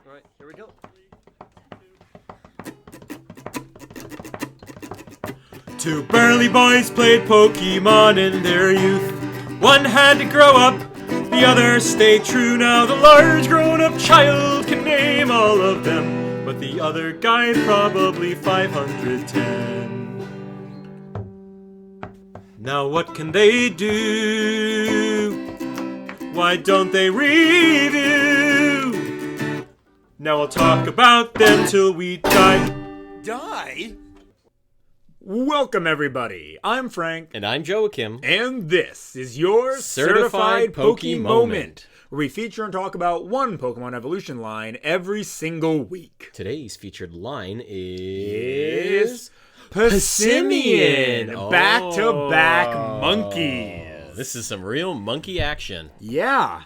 All right, here we go. Two burly boys played Pokemon in their youth. One had to grow up, the other stayed true. Now the large grown-up child can name all of them, but the other guy probably 510. Now what can they do? Why don't they review? Now we'll talk about them till we die. Die? Welcome, everybody. I'm Frank. And I'm Joachim. And this is your Certified Poke Moment, where we feature and talk about one Pokemon evolution line every single week. Today's featured line is Passimian. Oh. Back-to-back monkeys. This is some real monkey action. Yeah.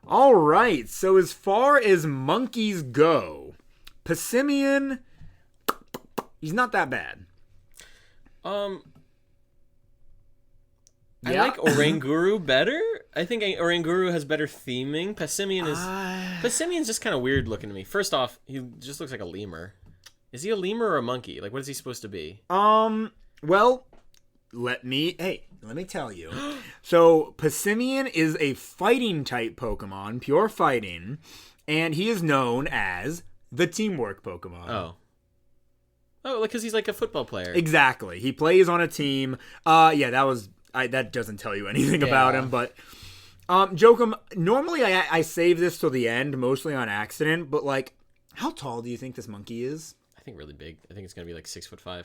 All right. So as far as monkeys go, Passimian, he's not that bad. I Yeah. like Oranguru better. I think Oranguru has better theming. Passimian's just kind of weird looking to me. First off, he just looks like a lemur. Is he a lemur or a monkey? Like, what is he supposed to be? Well, let me tell you. So, Passimian is a fighting type Pokemon, pure fighting, and he is known as the teamwork Pokemon. Oh, like, because he's like a football player. Exactly. He plays on a team. Yeah, that doesn't tell you anything about him, but Joachim, normally I save this till the end, mostly on accident, but like, how tall do you think this monkey is? I think really big. I think it's going to be like 6'5".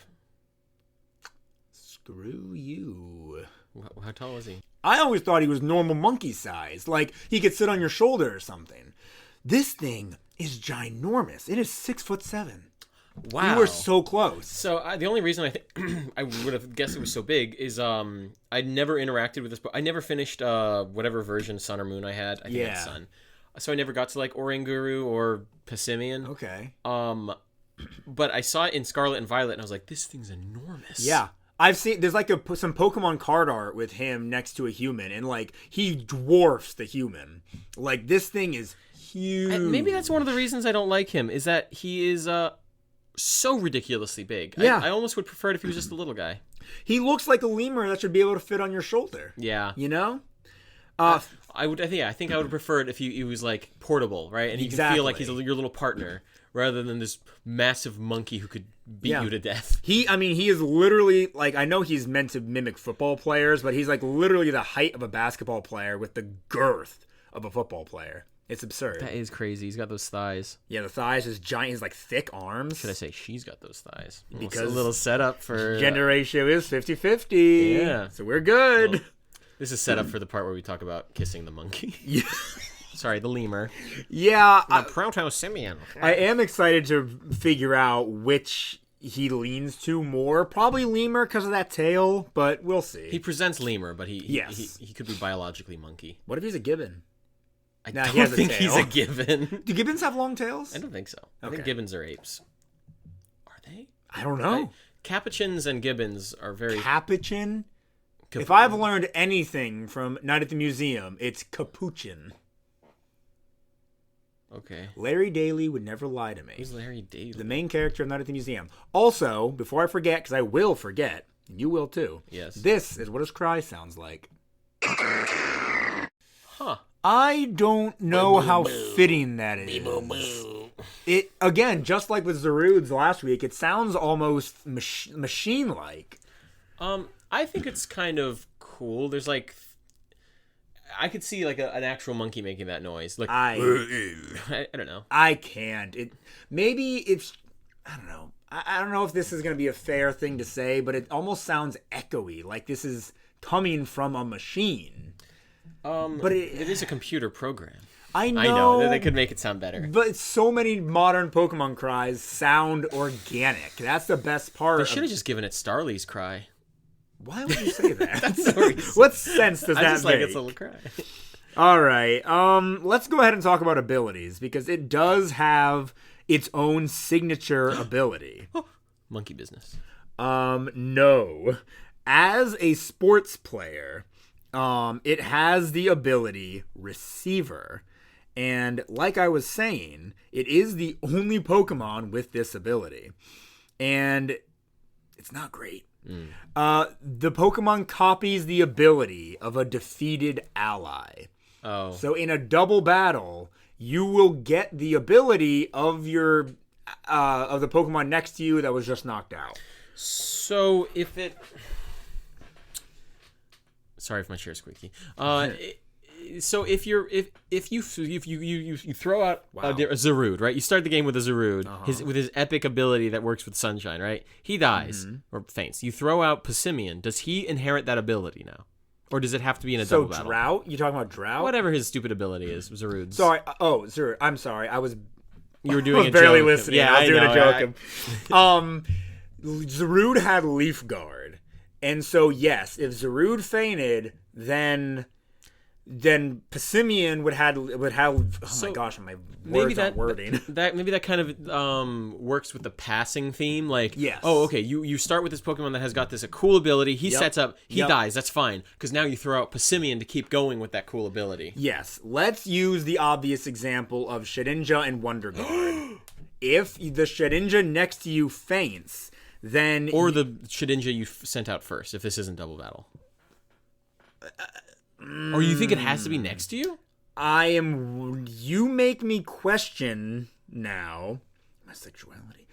Screw you. How tall is he? I always thought he was normal monkey size, like he could sit on your shoulder or something. This thing is ginormous. It is 6'7". Wow. You were so close. So the only reason I think I would have guessed it was so big is I never interacted with this book. I never finished whatever version Sun or Moon I had. I think it's Sun. So I never got to like Oranguru or Passimian. Okay. But I saw it in Scarlet and Violet, and I was like, this thing's enormous. Yeah. I've seen, there's like some Pokemon card art with him next to a human, and like, he dwarfs the human. Like, this thing is huge. And maybe that's one of the reasons I don't like him, is that he is so ridiculously big. Yeah. I almost would prefer it if he was just a little guy. He looks like a lemur that should be able to fit on your shoulder. Yeah. You know? I think I would prefer it if he was like portable, right? And you can feel like he's your little partner, rather than this massive monkey who could beat you to death. He is literally, like, I know he's meant to mimic football players, but he's like literally the height of a basketball player with the girth of a football player. It's absurd. That is crazy. He's got those thighs. Yeah, the thighs, his giant, his like thick arms. Should I say she's got those thighs? Because a little setup for gender ratio is 50-50. Yeah. So we're good. Well, this is set up for the part where we talk about kissing the monkey. Yeah. Sorry, the lemur. Yeah. Proto-simian. I am excited to figure out which he leans to more. Probably lemur because of that tail, but we'll see. He presents lemur, but he could be biologically monkey. What if he's a gibbon? I don't think he's a gibbon. Do gibbons have long tails? I don't think so. Okay. I think gibbons are apes. Are they? I don't know. Capuchins and gibbons are very... Capuchin? If I've learned anything from Night at the Museum, it's capuchin. Okay. Larry Daly would never lie to me. Who's Larry Daly? The main character of Night at the Museum. Also, before I forget, because I will forget, and you will too. Yes. This is what his cry sounds like. Huh. I don't know how fitting that is. It, again, just like with Zarude's last week, it sounds almost machine-like. I think it's kind of cool. There's like... I could see like an actual monkey making that noise. Like I don't know. I can't. Maybe it's... I don't know. I don't know if this is going to be a fair thing to say, but it almost sounds echoey. Like this is coming from a machine. But it is a computer program. I know. They could make it sound better. But so many modern Pokemon cries sound organic. That's the best part. They should have just given it Starly's cry. Why would you say that? That's the reason. What sense does that I just make? like its little cry. All right. Let's go ahead and talk about abilities, because it does have its own signature ability. Monkey business. No. As a sports player, it has the ability Receiver. And like I was saying, It is the only Pokemon with this ability. And it's not great. The Pokemon copies the ability of a defeated ally. Oh. So in a double battle, you will get the ability of your of the Pokemon next to you that was just knocked out. So if it... Sorry if my chair's squeaky. So if you throw out a Zarude, right? You start the game with a Zarude, with his epic ability that works with Sunshine, right? He dies or faints. You throw out Passimian. Does he inherit that ability now, or does it have to be in a double battle? So Drought? You talking about Drought? Whatever his stupid ability is, Zarude's. Sorry. Oh, Zarude. I'm sorry. You were doing I was barely joke. listening. Yeah, I was doing know, a joke. Zarude had Leaf Guard, and so yes, if Zarude fainted, then Passimian would have. Oh my gosh, my words aren't wording. Maybe that kind of works with the passing theme. Like, yes. Oh, okay. You start with this Pokemon that has got this cool ability. He sets up. He dies. That's fine. Because now you throw out Passimian to keep going with that cool ability. Yes. Let's use the obvious example of Shedinja and Wonder Guard. If the Shedinja next to you faints, then or the Shedinja you sent out first. If this isn't double battle. Or you think it has to be next to you? You make me question now my sexuality.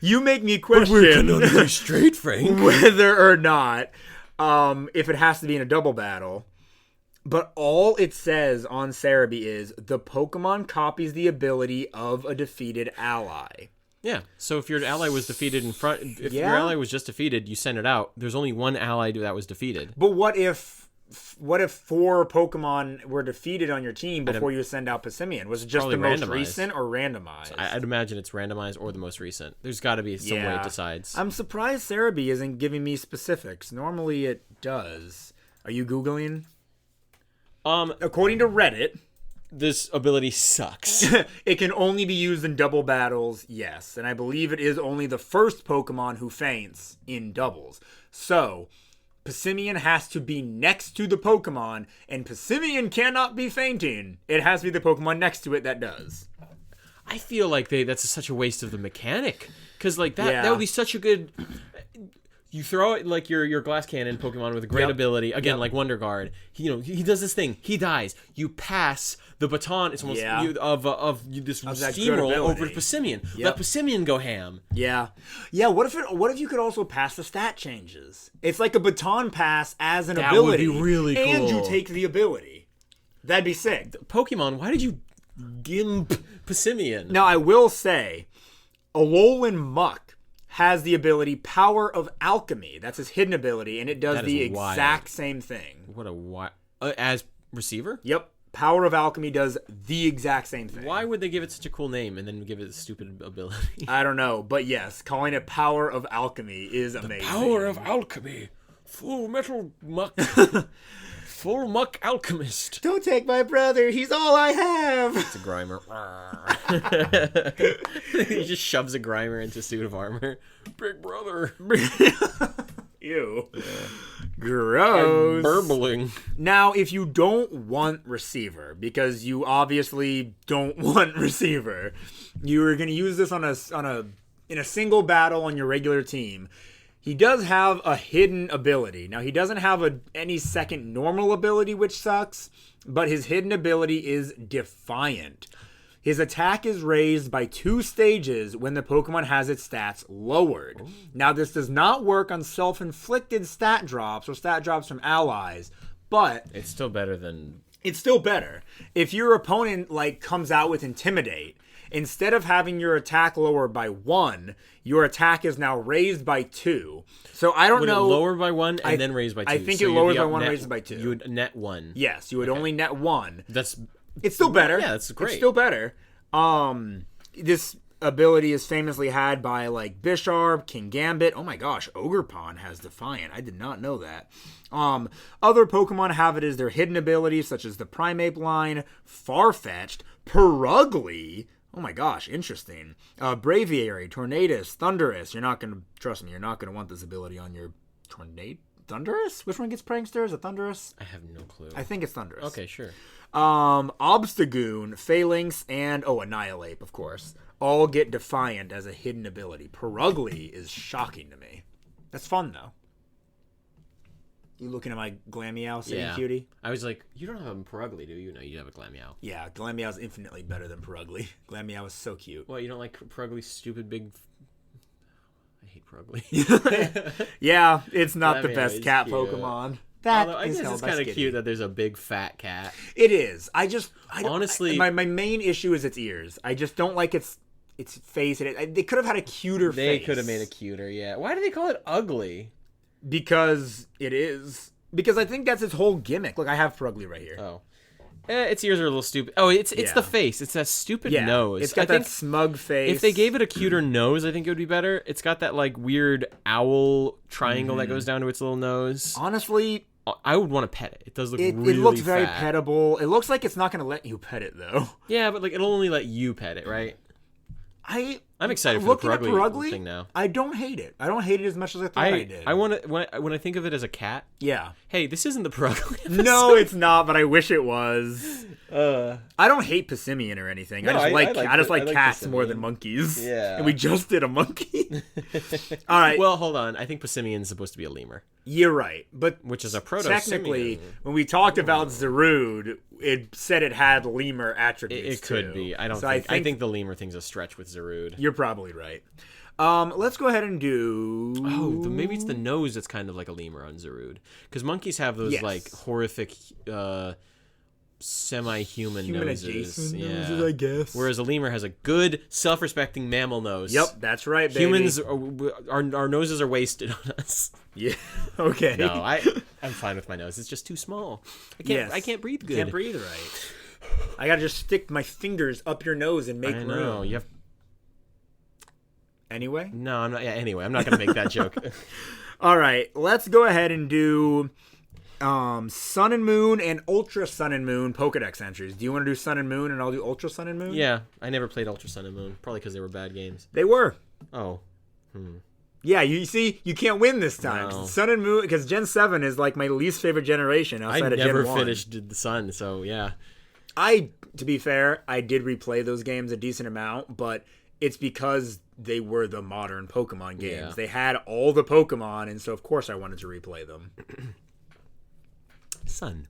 You make me question straight, Frank. whether or not if it has to be in a double battle. But all it says on Cerebi is the Pokemon copies the ability of a defeated ally. Yeah. So if your ally was defeated your ally was just defeated, you send it out. There's only one ally that was defeated. But what if 4 Pokemon were defeated on your team before you send out Passimian? Was it just the most recent or randomized? I'd imagine it's randomized or the most recent. There's got to be some way it decides. I'm surprised Cerebi isn't giving me specifics. Normally it does. Are you Googling? According to Reddit, this ability sucks. It can only be used in double battles, yes. And I believe it is only the first Pokemon who faints in doubles. So, Passimian has to be next to the Pokemon, and Passimian cannot be fainting. It has to be the Pokemon next to it that does. I feel like that's such a waste of the mechanic. Because like that would be such a good... You throw it like your glass cannon Pokemon with a great ability again, like Wonder Guard. He does this thing. He dies. You pass the baton. It's almost of this steamroll over to Passimian. Let Passimian go ham. Yeah. What if you could also pass the stat changes? It's like a baton pass as an ability. That would be really cool. And you take the ability. That'd be sick. Pokemon, why did you gimp Passimian? Now I will say, Alolan Muck has the ability Power of Alchemy. That's his hidden ability, and it does the exact same thing. What a as receiver? Yep. Power of Alchemy does the exact same thing. Why would they give it such a cool name and then give it a stupid ability? I don't know, but yes, calling it Power of Alchemy is amazing. Power of Alchemy. Full Metal Muck. Full Muck Alchemist. Don't take my brother. He's all I have. It's a Grimer. He just shoves a Grimer into a suit of armor. Big brother. Ew. Yeah. Gross. I'm burbling. Now, if you don't want receiver, because you obviously don't want receiver, you are going to use this in a single battle on your regular team. He does have a hidden ability. Now, he doesn't have any second normal ability, which sucks, but his hidden ability is Defiant. His attack is raised by 2 stages when the Pokemon has its stats lowered. Ooh. Now, this does not work on self-inflicted stat drops or stat drops from allies, but... It's still better than... It's still better. If your opponent, comes out with Intimidate, instead of having your attack lower by 1, your attack is now raised by 2. So I don't know. Would it lower by 1 and then raised by 2? I think it lowers by 1 and raises by 2. You would net 1. Yes, you would only net 1. It's still better. Yeah, that's great. It's still better. This ability is famously had by Bisharp, King Gambit. Oh my gosh, Ogerpon has Defiant. I did not know that. Other Pokemon have it as their hidden abilities, such as the Primeape line, Farfetch'd, Perugly. Oh my gosh, interesting. Braviary, Tornadus, Thundurus. Trust me, you're not going to want this ability on your Thundurus? Which one gets Prankster? Is it Thundurus? I have no clue. I think it's Thundurus. Okay, sure. Obstagoon, Phalanx, and Annihilate, of course, all get Defiant as a hidden ability. Perugly is shocking to me. That's fun, though. You looking at my Glameow sitting cutie? I was like, you don't have a Perugly, do you? No, you have a Glameow. Yeah, Glameow's infinitely better than Perugly. Glameow is so cute. What, you don't like Perugly's stupid big... I hate Perugly. Yeah, it's not the Glameow best is cat cute. Pokemon. Although I guess it's kind of cute that there's a big fat cat. It is. Honestly, my main issue is its ears. I just don't like its face. They could have had a cuter face. They could have made it cuter, yeah. Why do they call it ugly? Because it is. Because I think that's its whole gimmick. Look, I have Perugly right here. Oh. Its ears are a little stupid. Oh, it's the face. It's that stupid nose. It's got that smug face. If they gave it a cuter nose, I think it would be better. It's got that like weird owl triangle that goes down to its little nose. Honestly, I would want to pet it. It does look really It looks very fat. pettable. It looks like it's not going to let you pet it, though. Yeah, but like it'll only let you pet it, right? I'm excited for the Perugly thing now. I don't hate it. I don't hate it as much as I thought I did. I want to when I think of it as a cat. Yeah. Hey, this isn't the Perugly episode. No, it's not, but I wish it was. I don't hate Passimian or anything. No, I just like cats Passimian. more than monkeys. Yeah. And we just did a monkey. All right. Well, hold on. I think Passimian's supposed to be a lemur. You're right, but which is a proto. Technically, when we talked about Zarude, it said it had lemur attributes. It could be. I don't. So I think the lemur thing's a stretch with Zarude. You're probably right. Let's go ahead and do. Oh, maybe it's the nose that's kind of like a lemur on Zarude, because monkeys have those like horrific, semi-human noses. Noses, I guess. Whereas a lemur has a good, self-respecting mammal nose. Yep, that's right, baby. Humans, our noses are wasted on us. Yeah. Okay. No, I'm fine with my nose. It's just too small. I can't breathe good. Can't breathe right. I gotta just stick my fingers up your nose and make room. You have. Anyway? No, I'm not. Yeah. Anyway, I'm not gonna make that joke. All right, let's go ahead and do Sun and Moon and Ultra Sun and Moon Pokedex entries. Do you want to do Sun and Moon and I'll do Ultra Sun and Moon? Yeah, I never played Ultra Sun and Moon, probably because they were bad games. They were. Oh. Yeah, you see, you can't win this time. No. Sun and Moon, because Gen 7 is like my least favorite generation outside of Gen 1. I never finished the Sun, so yeah. To be fair, I did replay those games a decent amount, but it's because they were the modern Pokemon games. Yeah. They had all the Pokemon, and so of course I wanted to replay them. Sun.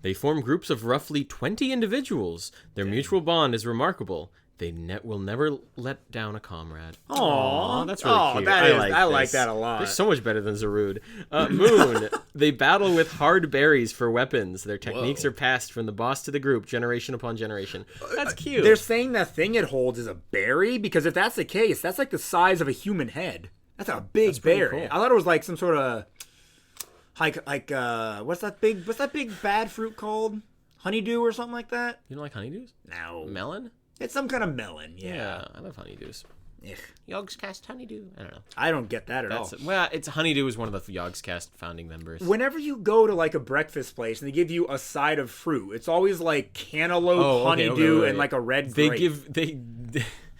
They form groups of roughly 20 individuals. Their mutual bond is remarkable. They will never let down a comrade. Aww, that's really cute. I like that a lot. They're so much better than Zarude. Moon. They battle with hard berries for weapons. Their techniques are passed from the boss to the group, generation upon generation. That's cute. They're saying the thing it holds is a berry? Because if that's the case, that's like the size of a human head. That's a big berry. Cool. I thought it was like some sort of what's that big bad fruit called? Honeydew or something like that? You don't like honeydews? No. Melon? It's some kind of melon, yeah. I love honeydews. Ugh. Yogscast honeydew? I don't know. I don't get that at all. Well, it's honeydew is one of the Yogscast founding members. Whenever you go to like a breakfast place and they give you a side of fruit, it's always like cantaloupe, honeydew, and like a red grape.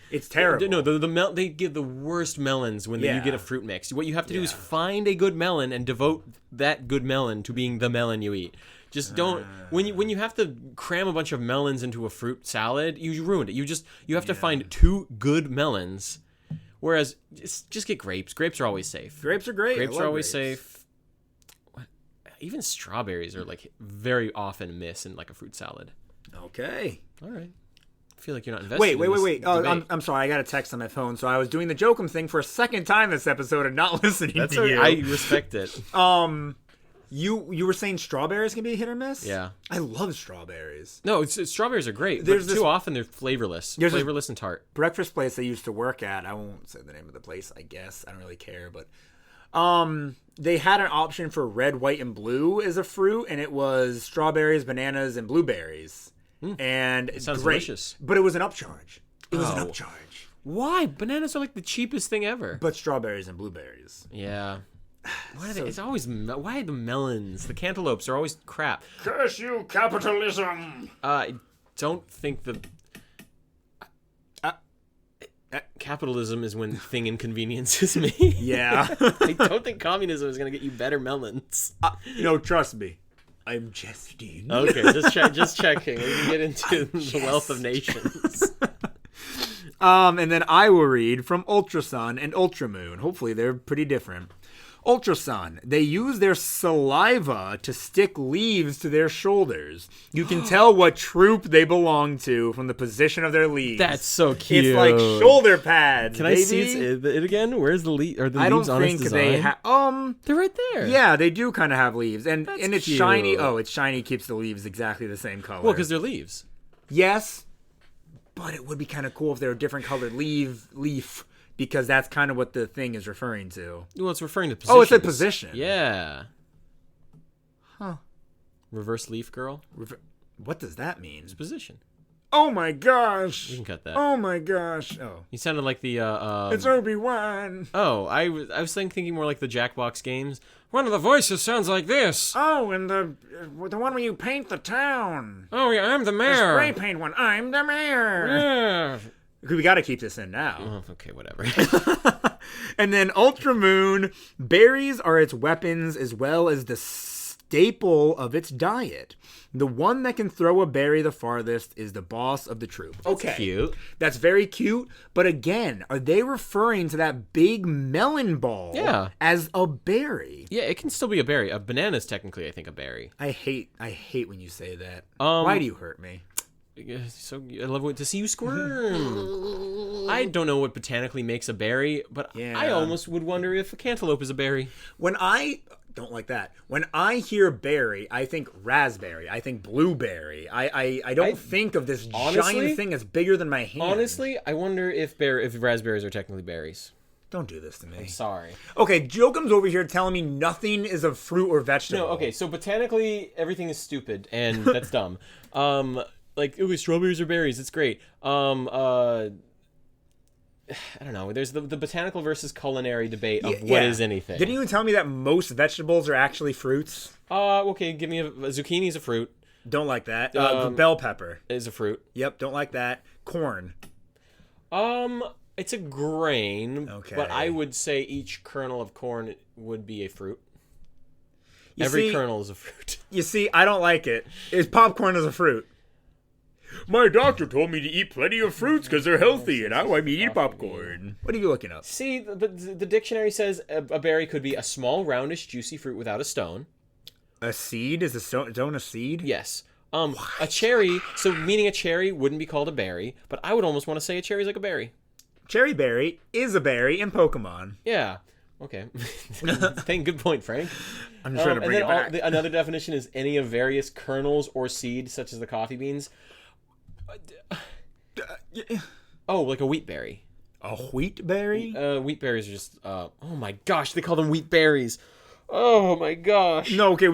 It's terrible. No, they give the worst melons when you get a fruit mix. What you have to do is find a good melon and devote that good melon to being the melon you eat. Just don't when you have to cram a bunch of melons into a fruit salad, you ruined it. You have to find two good melons. Whereas just get grapes. Grapes are always safe. Grapes are great. Grapes are always safe. Even strawberries are like very often miss in like a fruit salad. Okay. All right. I feel like you're not invested. Wait. Oh, I'm sorry. I got a text on my phone, so I was doing the Jokum thing for a second time this episode and not listening to you. I respect it. You were saying strawberries can be a hit or miss? Yeah. I love strawberries. No, strawberries are great, but too often they're flavorless. Flavorless and tart. Breakfast place I used to work at, I won't say the name of the place, I guess. I don't really care, but they had an option for red, white, and blue as a fruit, and it was strawberries, bananas, and blueberries. And it sounds great, delicious. But it was an upcharge. An upcharge. Why? Bananas are like the cheapest thing ever. But strawberries and blueberries. Yeah. Why the melons, the cantaloupes are always crap. Curse you, capitalism! I don't think capitalism is when thing inconveniences me. Yeah. I don't think communism is going to get you better melons. Trust me. I'm jesting. Okay, just checking. We can get into the wealth of nations. And then I will read from Ultrasun and Ultramoon. Hopefully they're pretty different. Ultrasun, they use their saliva to stick leaves to their shoulders. You can tell what troop they belong to from the position of their leaves. That's so cute. It's like shoulder pads. Can I see it again? Where's the leaf? Are the leaves on its design? They have. They're right there. Yeah, they do kind of have leaves, and it's cute. shiny. Oh, it's shiny. Keeps the leaves exactly the same color. Well, because they're leaves. Yes, but it would be kind of cool if they were different colored leaf. Because that's kind of what the thing is referring to. Well, it's referring to position. Oh, it's a position. Yeah. Huh. Reverse leaf girl. What does that mean? It's position. Oh my gosh. You can cut that. Oh my gosh. Oh. You sounded like the It's Obi-Wan. Oh, I was thinking more like the Jackbox games. One of the voices sounds like this. Oh, and the one where you paint the town. Oh yeah, I'm the mayor. The spray paint one. I'm the mayor. Yeah. We got to keep this in now. Oh, okay, whatever. And then Ultramoon, berries are its weapons as well as the staple of its diet. The one that can throw a berry the farthest is the boss of the troop. That's cute. That's very cute. But again, are they referring to that big melon ball as a berry? Yeah, it can still be a berry. A banana is technically, I think, a berry. I hate when you say that. Why do you hurt me? So I love to see you squirm. I don't know what botanically makes a berry, but I almost would wonder if a cantaloupe is a berry. When I hear berry, I think raspberry. I think blueberry. I don't think of this giant thing that's bigger than my hand. Honestly, I wonder if raspberries are technically berries. Don't do this to me. I'm sorry. Okay, Jokum's over here telling me nothing is a fruit or vegetable. No, okay, so botanically, everything is stupid, and that's dumb. Like, ooh, strawberries or berries, it's great. I don't know. There's the botanical versus culinary debate of what is anything. Didn't you tell me that most vegetables are actually fruits? Okay, give me a zucchini is a fruit. Don't like that. Bell pepper is a fruit. Yep, don't like that. Corn. It's a grain, okay. But I would say each kernel of corn would be a fruit. Every kernel is a fruit. You see, I don't like it. Popcorn is a fruit. My doctor told me to eat plenty of fruits because they're healthy, and now I'm eating popcorn. What are you looking up? See, the dictionary says a berry could be a small, roundish, juicy fruit without a stone. A seed? Is a stone a seed? Yes. A cherry, so meaning a cherry wouldn't be called a berry, but I would almost want to say a cherry is like a berry. Cherry berry is a berry in Pokemon. Yeah. Okay. Good point, Frank. I'm just trying to bring it back. Another definition is any of various kernels or seeds, such as the coffee beans. Oh, like a wheat berry. A wheat berry? Wheat berries are just. Oh my gosh, they call them wheat berries. Oh my gosh. No, okay,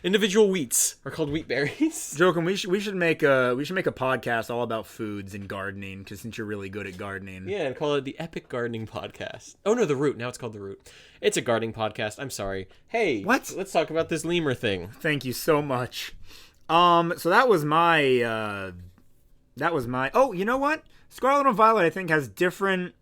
individual wheats are called wheat berries. Jokum, we should make a podcast all about foods and gardening, because since you're really good at gardening. Yeah, and call it the Epic Gardening Podcast. Oh no, The Root. Now it's called The Root. It's a gardening podcast. I'm sorry. Hey, what? Let's talk about this lemur thing. Thank you so much. So that was my. Oh, you know what? Scarlet and Violet, I think, has different.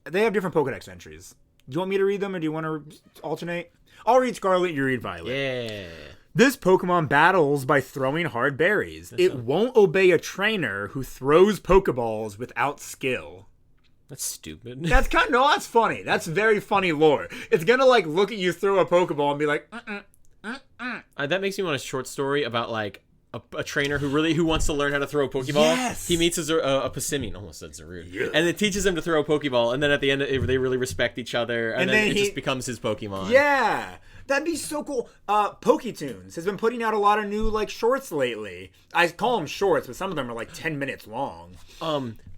They have different Pokedex entries. Do you want me to read them, or do you want to alternate? I'll read Scarlet, you read Violet. Yeah. This Pokemon battles by throwing hard berries. It won't obey a trainer who throws Pokeballs without skill. That's stupid. That's that's funny. That's very funny lore. It's gonna look at you throw a Pokeball and be like, that makes me want a short story about a trainer who wants to learn how to throw a Pokeball. Yes. He meets a Passimian, almost said Zarude, and it teaches him to throw a Pokeball, and then at the end they really respect each other, and then it just becomes his Pokemon. Yeah, that'd be so cool. Poketunes has been putting out a lot of new shorts lately. I call them shorts, but some of them are 10 minutes long.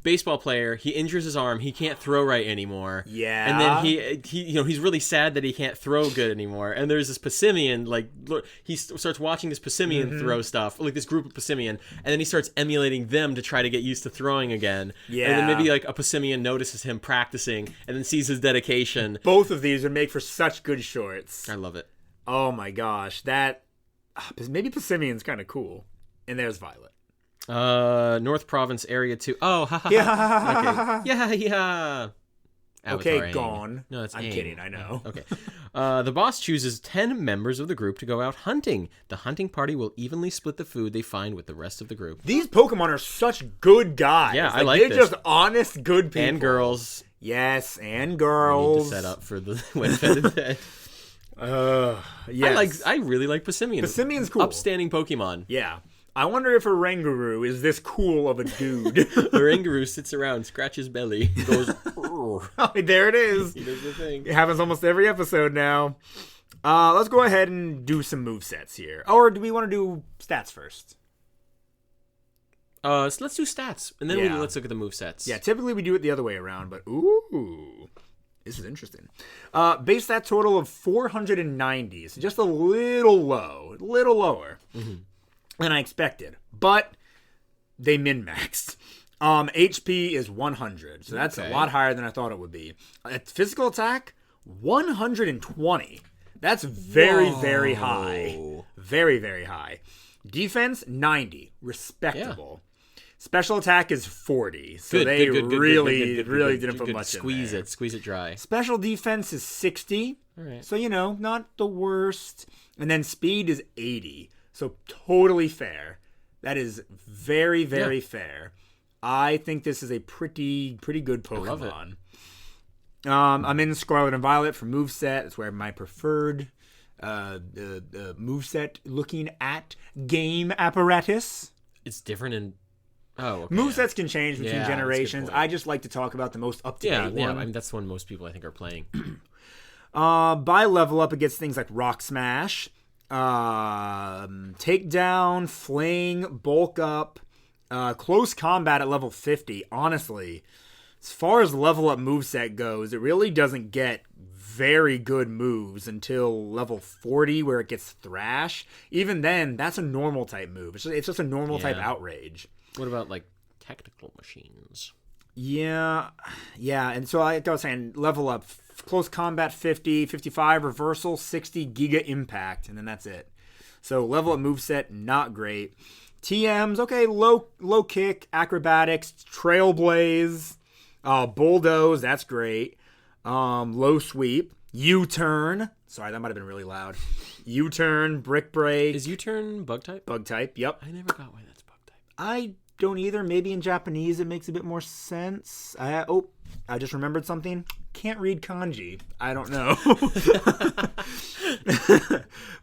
Baseball player, he injures his arm, he can't throw right anymore. Yeah. And then he he's really sad that he can't throw good anymore. And there's this Passimian, he starts watching this Passimian throw stuff, this group of Passimian, and then he starts emulating them to try to get used to throwing again. Yeah. And then maybe a Passimian notices him practicing and then sees his dedication. Both of these would make for such good shorts. I love it. Oh my gosh, maybe Passimian's kind of cool. And there's Violet. North Province Area 2. Oh, ha ha. Yeah. Okay. Yeah. Avatar Okay, Aang. gone. No, that's I'm Aang. kidding, I know. Okay. The boss chooses 10 members of the group to go out hunting. The hunting party will evenly split the food they find with the rest of the group. These Pokemon are such good guys. Yeah, I like they're this. just honest, good people. And girls. Yes, and We need girls. to set up for the when fed and fed. Yes. I really like Passimian. Passimian's cool. Upstanding Pokemon. Yeah. I wonder if a Ranguru is this cool of a dude. The Ranguru sits around, scratches belly, goes. There it is. He does the thing. It happens almost every episode now. Let's go ahead and do some movesets here. Or do we want to do stats first? So let's do stats, and then Yeah. let's look at the movesets. Yeah, typically we do it the other way around, but ooh, this is interesting. Base stat total of 490, so just a little lower than I expected, but they min-maxed. HP is 100, so that's a lot higher than I thought it would be. Physical attack, 120. That's very, very high. Very, very high. Defense, 90. Respectable. Special attack is 40, so they really didn't put much in there. Squeeze it dry. Special defense is 60, All right. so not the worst. And then speed is 80, so totally fair. That is very, very fair. I think this is a pretty good Pokemon. love it. I'm in Scarlet and Violet for moveset. It's where my preferred moveset looking at game apparatus. It's different in. Oh, okay. Movesets can change between Yeah, that's a good generations. point. I just like to talk about the most up-to-date one. Yeah. I mean, that's one most people I think are playing. By level up, it gets things like Rock Smash, Takedown, Fling, Bulk Up, Close Combat at level 50. Honestly, as far as level up moveset goes, it really doesn't get very good moves until level 40 where it gets Thrash. Even then, that's a normal type move. It's just a normal type Outrage. What about like technical machines? Yeah, and so like I was saying, level up, Close Combat 50, 55, Reversal, 60, Giga Impact, and then that's it. So level up moveset, not great. TMs, okay, low kick, acrobatics, Trailblaze, Bulldoze, that's great. Low sweep, U-turn. Sorry, that might have been really loud. U-turn, Brick Break. Is U-turn bug type? Bug type, yep. I never got why that's bug type. I don't either. Maybe in Japanese it makes a bit more sense. I just remembered something. Can't read kanji. I don't know.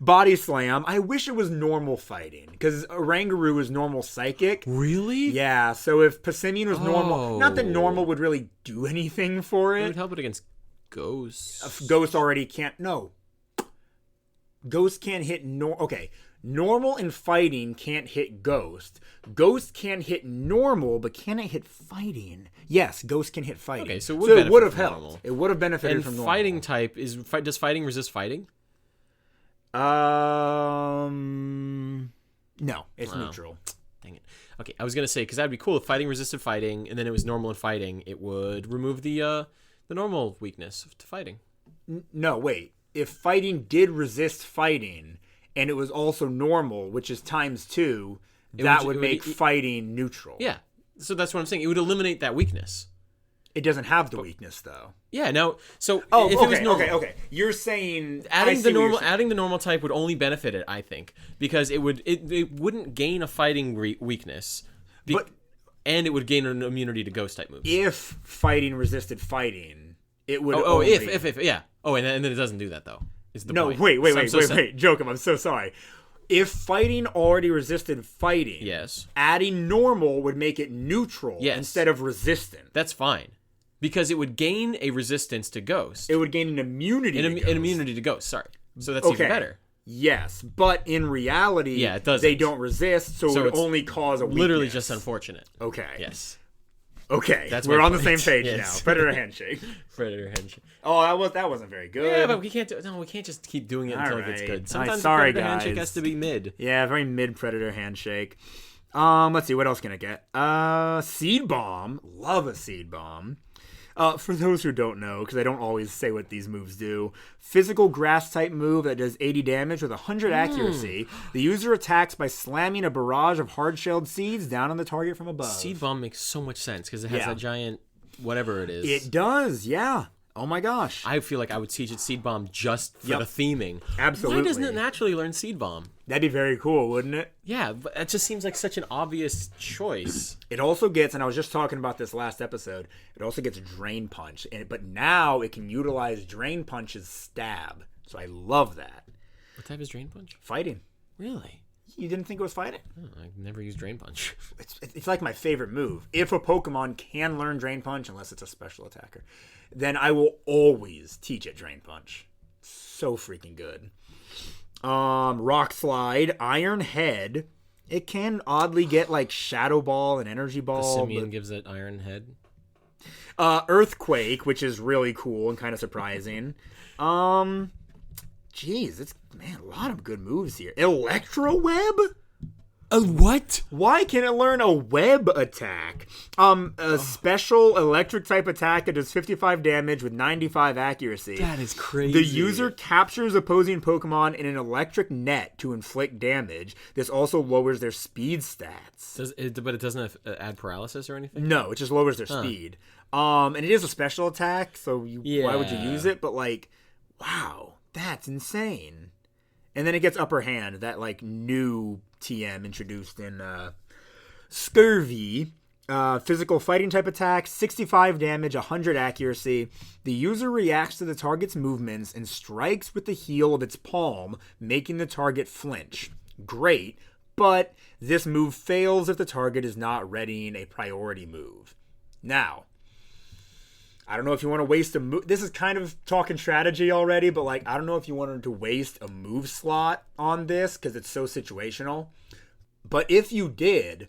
Body Slam. I wish it was normal fighting because Oranguru is normal psychic. Really? Yeah, so if Passimian was normal, not that normal would really do anything for It it. would help it against ghosts. Ghost already can't. No. Ghost can't hit okay. Normal and fighting can't hit Ghost. Ghost can hit normal, but can it hit fighting? Yes, Ghost can hit fighting. Okay, so it would have from helped. normal. It would have benefited And from normal. fighting type does fighting resist fighting? No, it's neutral. Dang it. Okay, I was gonna say because that'd be cool if fighting resisted fighting, and then it was normal and fighting. It would remove the normal weakness to fighting. No, wait. If fighting did resist fighting, and it was also normal, which is ×2, that would make fighting neutral. Yeah, so that's what I'm saying. It would eliminate that weakness. It doesn't have the weakness though. Yeah. Now, so Oh, if okay, it was normal, okay. You're saying adding the normal type would only benefit it, I think, because it wouldn't gain a fighting weakness, and it would gain an immunity to ghost type moves. If fighting resisted fighting, it would. If yeah. Oh, and then it doesn't do that though. Is the point. Wait, Jokum, I'm so sorry. If fighting already resisted fighting, yes, adding normal would make it neutral instead of resistant. That's fine. Because it would gain a resistance to ghost. It would gain an immunity to ghost. An immunity to ghost, sorry. So that's even better. Yes, but in reality, it doesn't. They don't resist, so it would only cause a weakness. Literally just unfortunate. Okay. Yes. Okay, we're on the same page now. Predator handshake. Predator handshake. Oh, that wasn't very good. Yeah, but we can't just keep doing it until it gets good. Sometimes the Predator handshake has to be mid. Yeah, very mid Predator handshake. Let's see, what else can I get? Seed Bomb. Love a Seed Bomb. For those who don't know, because I don't always say what these moves do, physical grass type move that does 80 damage with 100 accuracy. The user attacks by slamming a barrage of hard-shelled seeds down on the target from above. Seed Bomb makes so much sense because it has that giant whatever it is. It does, yeah. Oh my gosh. I feel like I would teach it Seed Bomb just for the theming. Absolutely. Why doesn't it naturally learn Seed Bomb? That'd be very cool, wouldn't it? Yeah, but it just seems like such an obvious choice. It also gets, and I was just talking about this last episode, it also gets Drain Punch. But now it can utilize Drain Punch as stab. So I love that. What type is Drain Punch? Fighting. Really? You didn't think it was fighting? Oh, I've never used Drain Punch. It's like my favorite move. If a Pokemon can learn Drain Punch, unless it's a special attacker, then I will always teach it Drain Punch. So freaking good. Rock Slide, Iron Head. It can oddly get like Shadow Ball and Energy Ball. Passimian gives it Iron Head. Earthquake, which is really cool and kind of surprising. Jeez, it's a lot of good moves here. Electro Web? A what? Why can it learn a web attack? A special electric type attack that does 55 damage with 95 accuracy. That is crazy. The user captures opposing Pokemon in an electric net to inflict damage. This also lowers their speed stats. But it doesn't add paralysis or anything? No, it just lowers their speed. And it is a special attack, so why would you use it? But like, wow, that's insane. And then it gets Upper Hand, that like new TM introduced in Scurvy. Physical fighting type attack, 65 damage, 100 accuracy. The user reacts to the target's movements and strikes with the heel of its palm, making the target flinch. Great, but this move fails if the target is not readying a priority move. Now, I don't know if you want to waste a move. This is kind of talking strategy already, but like, I don't know if you wanted to waste a move slot on this because it's so situational. But if you did,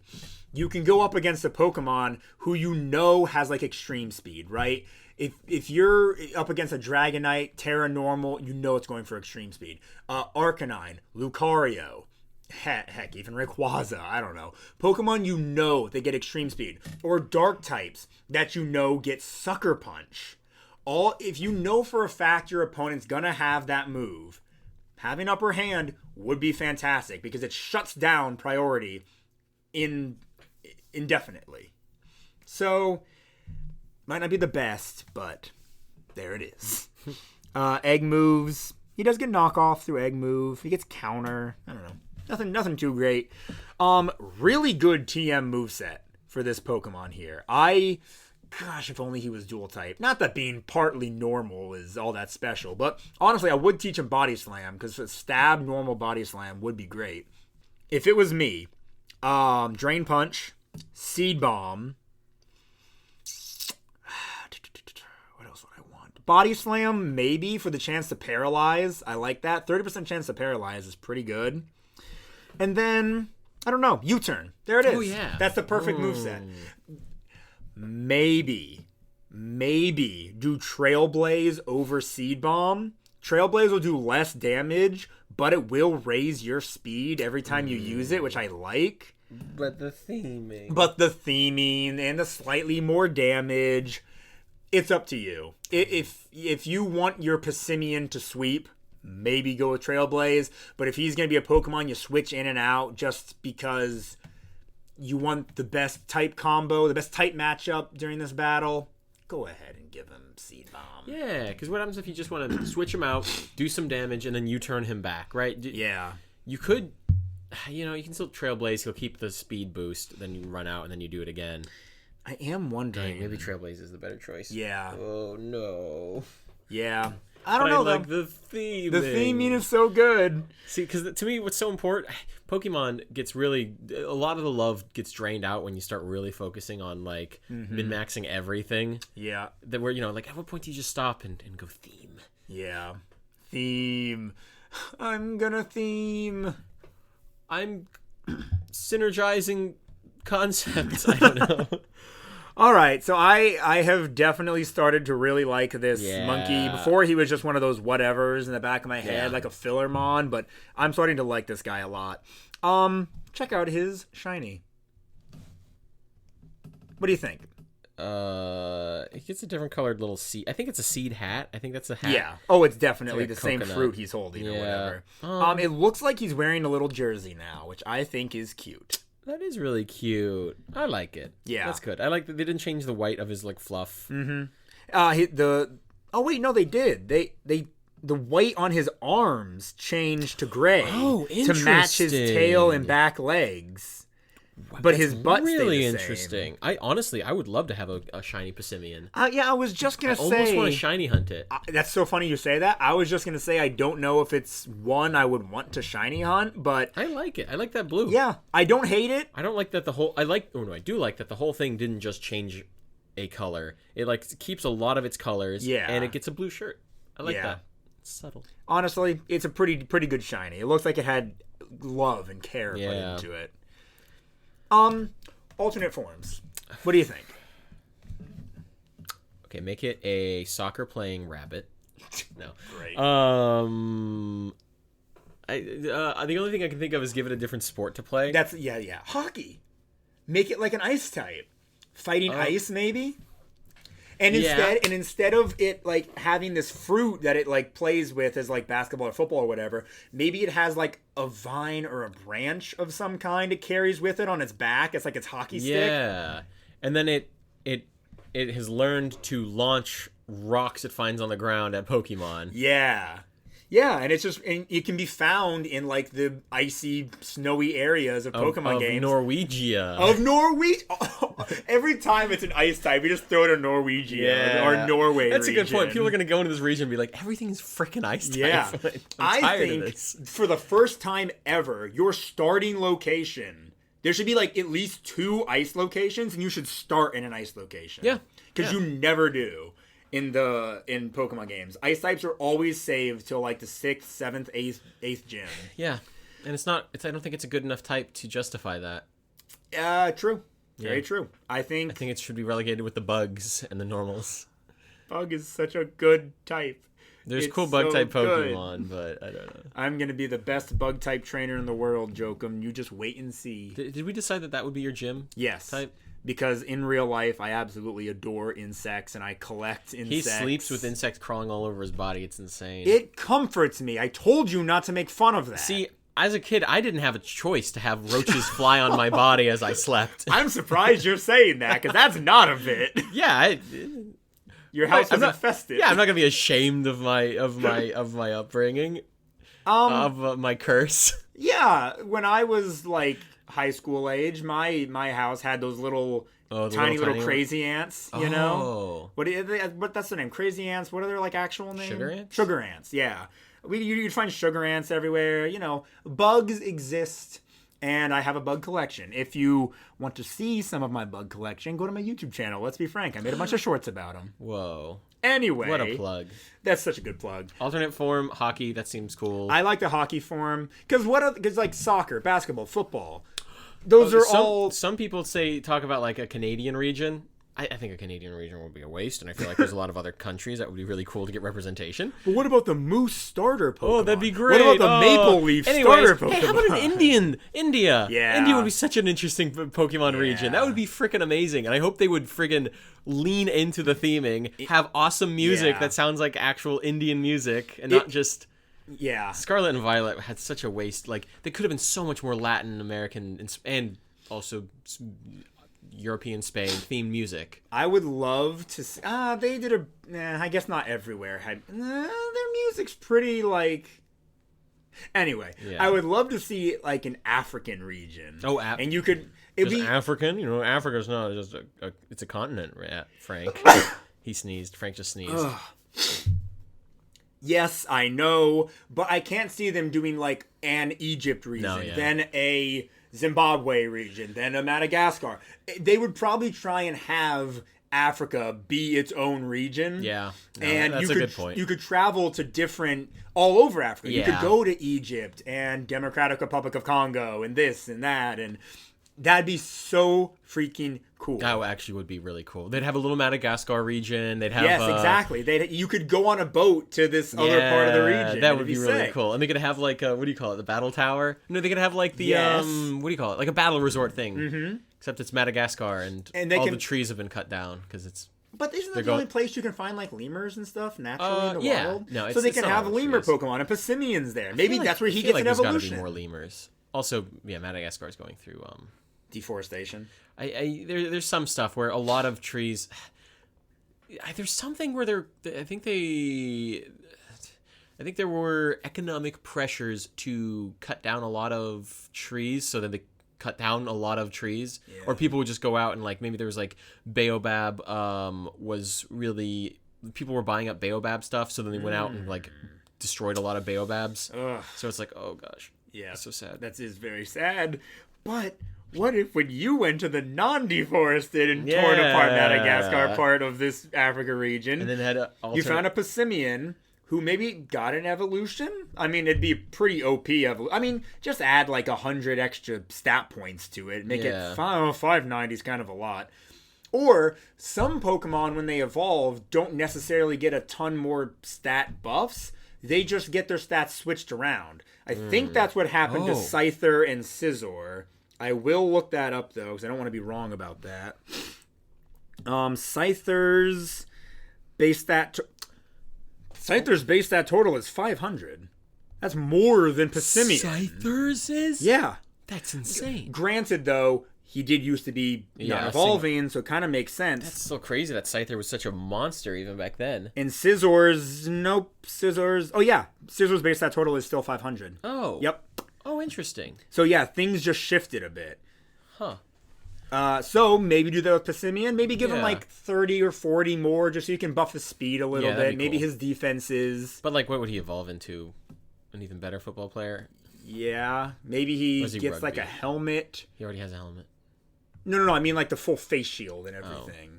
you can go up against a Pokemon who you know has like extreme speed, right? If you're up against a Dragonite, Terra Normal, you know it's going for extreme speed. Arcanine, Lucario, heck, even Rayquaza, I don't know. Pokemon you know they get extreme speed. Or Dark types that you know get Sucker Punch. If you know for a fact your opponent's gonna have that move, having Upper Hand would be fantastic because it shuts down priority indefinitely. So, might not be the best, but there it is. Egg moves. He does get knockoff through Egg move. He gets counter. I don't know. Nothing too great. Really good TM moveset for this Pokemon here. Gosh, if only he was dual type. Not that being partly normal is all that special, but honestly, I would teach him Body Slam because a stab normal Body Slam would be great. If it was me, Drain Punch, Seed Bomb. What else would I want? Body Slam, maybe, for the chance to paralyze. I like that. 30% chance to paralyze is pretty good. And then, I don't know, U-turn. There it is. Oh, yeah. That's the perfect moveset. Maybe do Trailblaze over Seed Bomb. Trailblaze will do less damage, but it will raise your speed every time you use it, which I like. But the theming and the slightly more damage, it's up to you. If you want your Passimian to sweep, maybe go with Trailblaze. But if he's going to be a Pokemon you switch in and out just because you want the best type combo, the best type matchup during this battle, go ahead and give him Seed Bomb. Yeah, because what happens if you just want to switch him out, do some damage, and then you turn him back, right? Yeah. You could, you can still Trailblaze. He'll keep the speed boost, then you run out, and then you do it again. I am wondering. Maybe Trailblaze is the better choice. Yeah. Oh, no. Yeah. I don't know, like though. the theming. The theming is so good. See, because to me, what's so important, Pokemon gets really, a lot of the love gets drained out when you start really focusing on, like, min-maxing everything. Yeah. That where, like, at what point do you just stop and go theme? Yeah. Theme. I'm gonna theme. I'm synergizing concepts. I don't know. All right, so I have definitely started to really like this monkey. Before, he was just one of those whatevers in the back of my head, like a fillermon, but I'm starting to like this guy a lot. Check out his shiny. What do you think? He gets a different colored little seed. I think it's a seed hat. I think that's a hat. Yeah. Oh, it's definitely like the same coconut. fruit he's holding or whatever. It looks like he's wearing a little jersey now, which I think is cute. That is really cute. I like it. Yeah. That's good. I like that they didn't change the white of his like fluff. Oh wait, no, they did. The white on his arms changed to gray to match his tail and back legs. But his butt really stayed the interesting. I would love to have a shiny Passimian. Yeah, I was just gonna say. Almost want to shiny hunt it. That's so funny you say that. I was just gonna say I don't know if it's one I would want to shiny hunt, but I like it. I like that blue. yeah, I don't hate it. I don't like that the whole. I do like that the whole thing didn't just change a color. It like keeps a lot of its colors. Yeah. And it gets a blue shirt. I like that. It's subtle. Honestly, it's a pretty good shiny. It looks like it had love and care put into it. Alternate forms. What do you think? Okay, make it a soccer playing rabbit. No. Great. The only thing I can think of is give it a different sport to play. That's hockey. Make it like an ice type. Fighting ice maybe? And instead of it like having this fruit that it like plays with as like basketball or football or whatever, maybe it has like a vine or a branch of some kind it carries with it on its back. It's like its hockey stick. Yeah. And then it has learned to launch rocks it finds on the ground at Pokemon. Yeah. Yeah, and it can be found in like the icy, snowy areas of Pokemon games. Norwegia. Of Norwegia. Every time it's an ice type, you just throw it in Norwegia or Norway. That's region. a good point. People are going to go into this region and be like, everything's freaking ice type. Yeah. I'm tired think of this. For the first time ever, your starting location, there should be like at least 2 ice locations, and you should start in an ice location. Yeah. Because you never do. In Pokemon games, ice types are always saved till like the 6th, 7th, 8th gym. Yeah, and it's not. I don't think it's a good enough type to justify that. True. Very true. I think it should be relegated with the bugs and the normals. Bug is such a good type. There's cool bug type Pokemon, but I don't know. I'm gonna be the best bug type trainer in the world, Jokum. You just wait and see. Did we decide that would be your gym? Yes. Type? Because in real life, I absolutely adore insects, and I collect insects. He sleeps with insects crawling all over his body. It's insane. It comforts me. I told you not to make fun of that. See, as a kid, I didn't have a choice to have roaches fly on my body as I slept. I'm surprised you're saying that, because that's not a bit. Yeah, your house is infested. Yeah, I'm not gonna be ashamed of my upbringing, of my curse. Yeah, when I was like high school age, my house had those little tiny crazy ants, you know? What that's the name? Crazy ants. What are their like actual names? Sugar ants? Sugar ants, yeah. You'd find sugar ants everywhere, you know. Bugs exist, and I have a bug collection. If you want to see some of my bug collection, go to my YouTube channel. Let's be frank. I made a bunch of shorts about them. Whoa. Anyway. What a plug. That's such a good plug. Alternate form, hockey, that seems cool. I like the hockey form. Because like soccer, basketball, football. Those are all. Some people talk about like a Canadian region. I think a Canadian region would be a waste, and I feel like there's a lot of other countries that would be really cool to get representation. But what about the moose starter Pokemon? Oh, that'd be great. What about the maple leaf starter Pokemon? Hey, how about an India? Yeah. India would be such an interesting Pokemon region. That would be freaking amazing, and I hope they would friggin' lean into the theming, have awesome music that sounds like actual Indian music, and not just... Yeah. Scarlet and Violet had such a waste. Like, they could have been so much more Latin American and also European Spain themed music. I would love to see, they did I guess not everywhere had their music's pretty like anyway. I would love to see like an African region. And you could African, you know, Africa's not just it's a continent, Frank. He sneezed. Frank just sneezed. Yes, I know, but I can't see them doing like an Egypt region, then a Zimbabwe region, then a Madagascar. They would probably try and have Africa be its own region. Yeah, and that's a good point. You could travel to all over Africa. You could go to Egypt and Democratic Republic of Congo and this and that, and that'd be so freaking cool. That actually would be really cool. They'd have a little Madagascar region. They'd have exactly. You could go on a boat to this other part of the region. That would be really cool. And they could have like what do you call it? The battle tower? No, they could have like the what do you call it? Like a battle resort thing. Mm-hmm. Except it's Madagascar and the trees have been cut down because it's. But isn't that the only place you can find like lemurs and stuff naturally in the world? No, so they can have lemur Pokemon and Passimians there. Maybe that's where he gets an evolution. There's got to be more lemurs. Also, Madagascar is going through Deforestation. There's some stuff where a lot of trees. There's something where I think there were economic pressures to cut down a lot of trees, so that they cut down a lot of trees, or people would just go out and like maybe there was like baobab was really people were buying up baobab stuff, so then they went out and like destroyed a lot of baobabs. Ugh. So it's like, oh gosh, That's so sad. That is very sad. But what if when you went to the non-deforested and torn apart Madagascar part of this Africa region, and then had you found a Passimian who maybe got an evolution? I mean, it'd be pretty OP evolution. I mean, just add like 100 extra stat points to it. Make it 590 is kind of a lot. Or some Pokemon, when they evolve, don't necessarily get a ton more stat buffs. They just get their stats switched around. I think that's what happened to Scyther and Scizor. I will look that up, though, because I don't want to be wrong about that. Scyther's base stat total is 500. That's more than Passimian. Scyther's is? Yeah. That's insane. Granted, though, he did used to be not evolving, so it kind of makes sense. That's so crazy that Scyther was such a monster even back then. And Scizor's base stat total is still 500. Oh. Yep. Oh, interesting. So yeah, things just shifted a bit. Huh. So maybe do that with Passimian. Maybe give him like 30 or 40 more just so you can buff his speed a little bit. Maybe his defenses. But like, what would he evolve into? An even better football player? Yeah. Maybe he gets rugby? like a helmet. He already has a helmet. No. I mean like the full face shield and everything.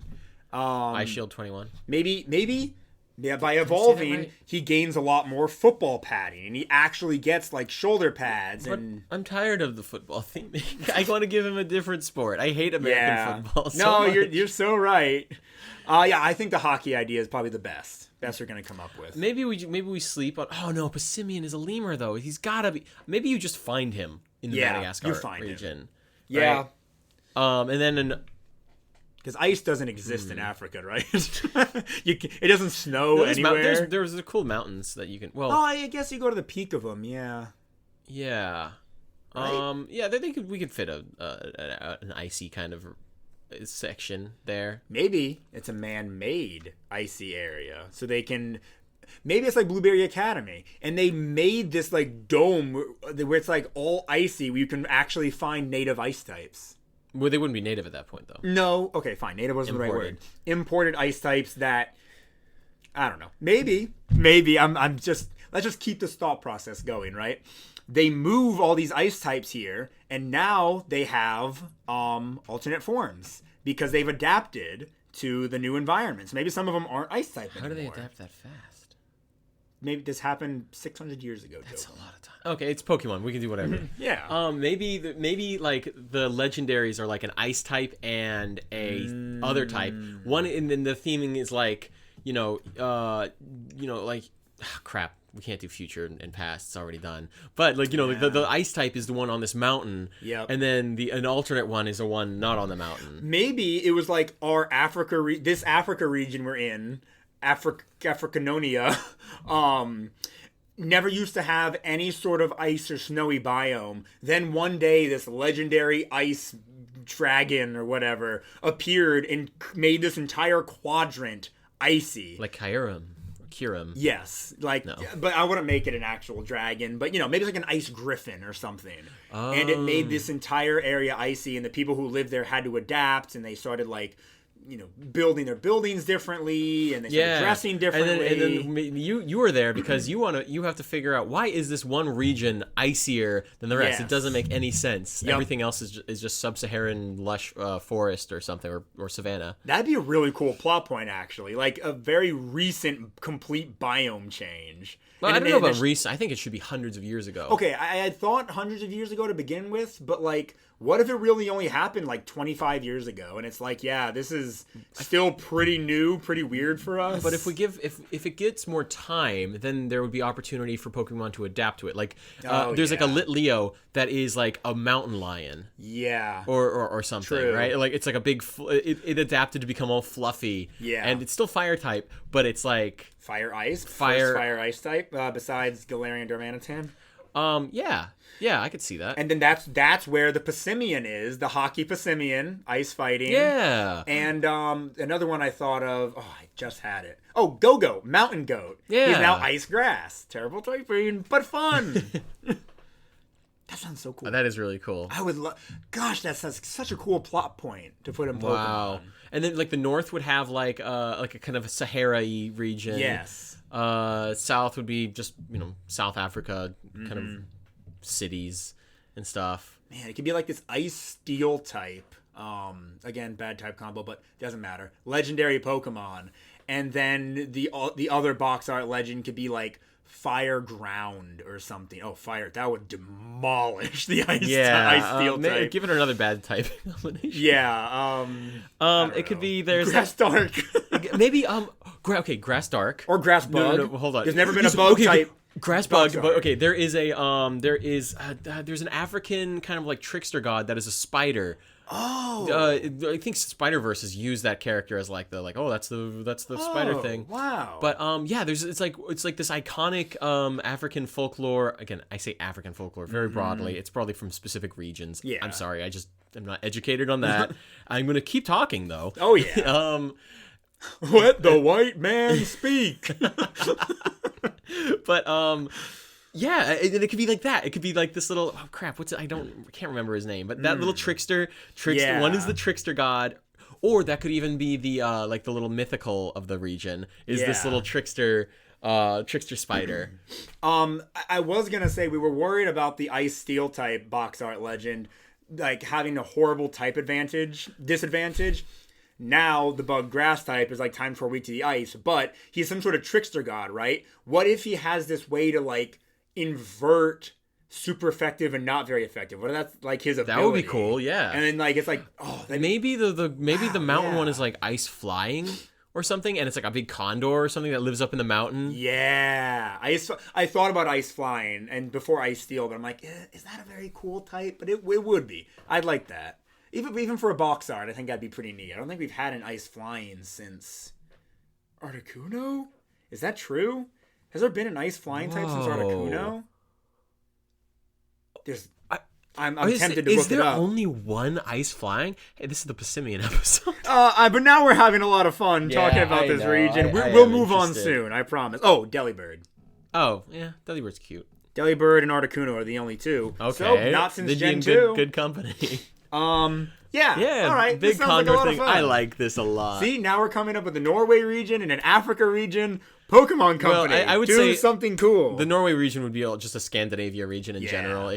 Eye shield 21. Maybe. Yeah, by evolving, he gains a lot more football padding, and he actually gets like shoulder pads. And I'm tired of the football theme. I want to give him a different sport. I hate American football. So much. You're so right. I think the hockey idea is probably the best. Best we're gonna come up with. Maybe we sleep on. Oh no, Passimian is a lemur though. He's gotta be. Maybe you just find him in the Madagascar region. Him. Yeah. Right? And then because ice doesn't exist in Africa, right? It doesn't snow anywhere. There's the cool mountains that you can. Well, I guess you go to the peak of them. Yeah. Yeah. Right? We could fit an icy kind of section there. Maybe it's a man-made icy area, so they can. Maybe it's like Blueberry Academy, and they made this like dome where it's like all icy, where you can actually find native ice types. Well, they wouldn't be native at that point, though. No. Okay, fine. Native wasn't the right word. Imported ice types that, I don't know. Maybe. Let's just keep this thought process going, right? They move all these ice types here, and now they have alternate forms because they've adapted to the new environments. Maybe some of them aren't ice type anymore. How do they adapt that fast? Maybe this happened 600 years ago. That's a lot of time. Okay, it's Pokemon. We can do whatever. Yeah. Maybe like the legendaries are like an ice type and a other type. One, and then the theming is like crap. We can't do future and past. It's already done. But like the ice type is the one on this mountain. Yep. And then an alternate one is the one not on the mountain. Maybe it was like our this Africa region we're in. Africanonia never used to have any sort of ice or snowy biome. Then one day this legendary ice dragon or whatever appeared and made this entire quadrant icy. Like Kyurem. Yes. No. But I wouldn't make it an actual dragon. But, maybe it's like an ice griffin or something. Oh. And it made this entire area icy, and the people who lived there had to adapt, and they started like building their buildings differently, and they started dressing differently. And then you were there because you have to figure out why is this one region icier than the rest. Yes. It doesn't make any sense. Yep. Everything else is just sub-Saharan lush forest or something or savanna. That'd be a really cool plot point, actually, like a very recent complete biome change. Well, I don't know about recent. I think it should be hundreds of years ago. Okay, I had thought hundreds of years ago to begin with, but like, what if it really only happened like 25 years ago? And it's like, yeah, this is still pretty new, pretty weird for us. But if it gets more time, then there would be opportunity for Pokemon to adapt to it. Like, there's like a Litleo that is like a mountain lion. Yeah. Or something, True. Right? Like it's like a big. It adapted to become all fluffy. Yeah. And it's still fire type, but it's like fire ice. First fire ice type besides Galarian Darmanitan. Yeah, I could see that. And then that's where the Passimian is, the hockey Passimian, ice fighting. Yeah. And another one I thought of, I just had it. Oh, Go-Go, mountain goat. Yeah. He's now ice grass. Terrible typing, but fun. That sounds so cool. That is really cool. I would love. Gosh, that's such a cool plot point to put in Pokemon. Wow. And then like the north would have like a kind of a Sahara-y region. Yes. South would be just South Africa kind of cities and stuff. Man, it could be like this ice steel type. Again, bad type combo, but doesn't matter. Legendary Pokemon, and then the other box art legend could be like fire ground or something. Oh, fire! That would demolish the ice steel type. Give it another bad type combination. Yeah. It could be there's grass dark. maybe grass dark or grass bug. No, hold on. There's never been a bug type. Grass bug, but okay, there's an African kind of like trickster god that is a spider. Oh, I think Spider-Verse has used that character as like that's the spider thing. Wow. But it's like this iconic African folklore. Again, I say African folklore very broadly. It's probably from specific regions. Yeah. I'm sorry, I'm not educated on that. I'm gonna keep talking though. Oh yeah. Let the white man speak. But it could be like that. It could be like this little what's it? I can't remember his name, but that little trickster. Yeah. One is the trickster god, or that could even be the like the little mythical of the region is this little trickster spider. I was gonna say we were worried about the ice steel type box art legend like having a horrible type disadvantage. Now the bug grass type is like time for a week to the ice, but he's some sort of trickster god, right? What if he has this way to like invert super effective and not very effective? What if that's like his ability? That would be cool, yeah. And then like it's like maybe the mountain one is like ice flying or something, and it's like a big condor or something that lives up in the mountain. Yeah, I thought about ice flying and before ice steel, but I'm like, is that a very cool type? But it would be. I'd like that. Even for a box art, I think that'd be pretty neat. I don't think we've had an ice flying since Articuno. Is that true? Has there been an ice flying type since Articuno? I'm tempted to look it up. Is there only one ice flying? Hey, this is the Passimian episode. But now we're having a lot of fun talking about this region. We'll move on soon, I promise. Oh, Delibird. Oh, yeah, Delibird's cute. Delibird and Articuno are the only two. Okay. So, not since Gen 2. Good company. Yeah. All right. Big condor like thing. I like this a lot. See, now we're coming up with the Norway region and an Africa region. Pokemon Company. Well, I would do say something cool. The Norway region would be just a Scandinavia region in general.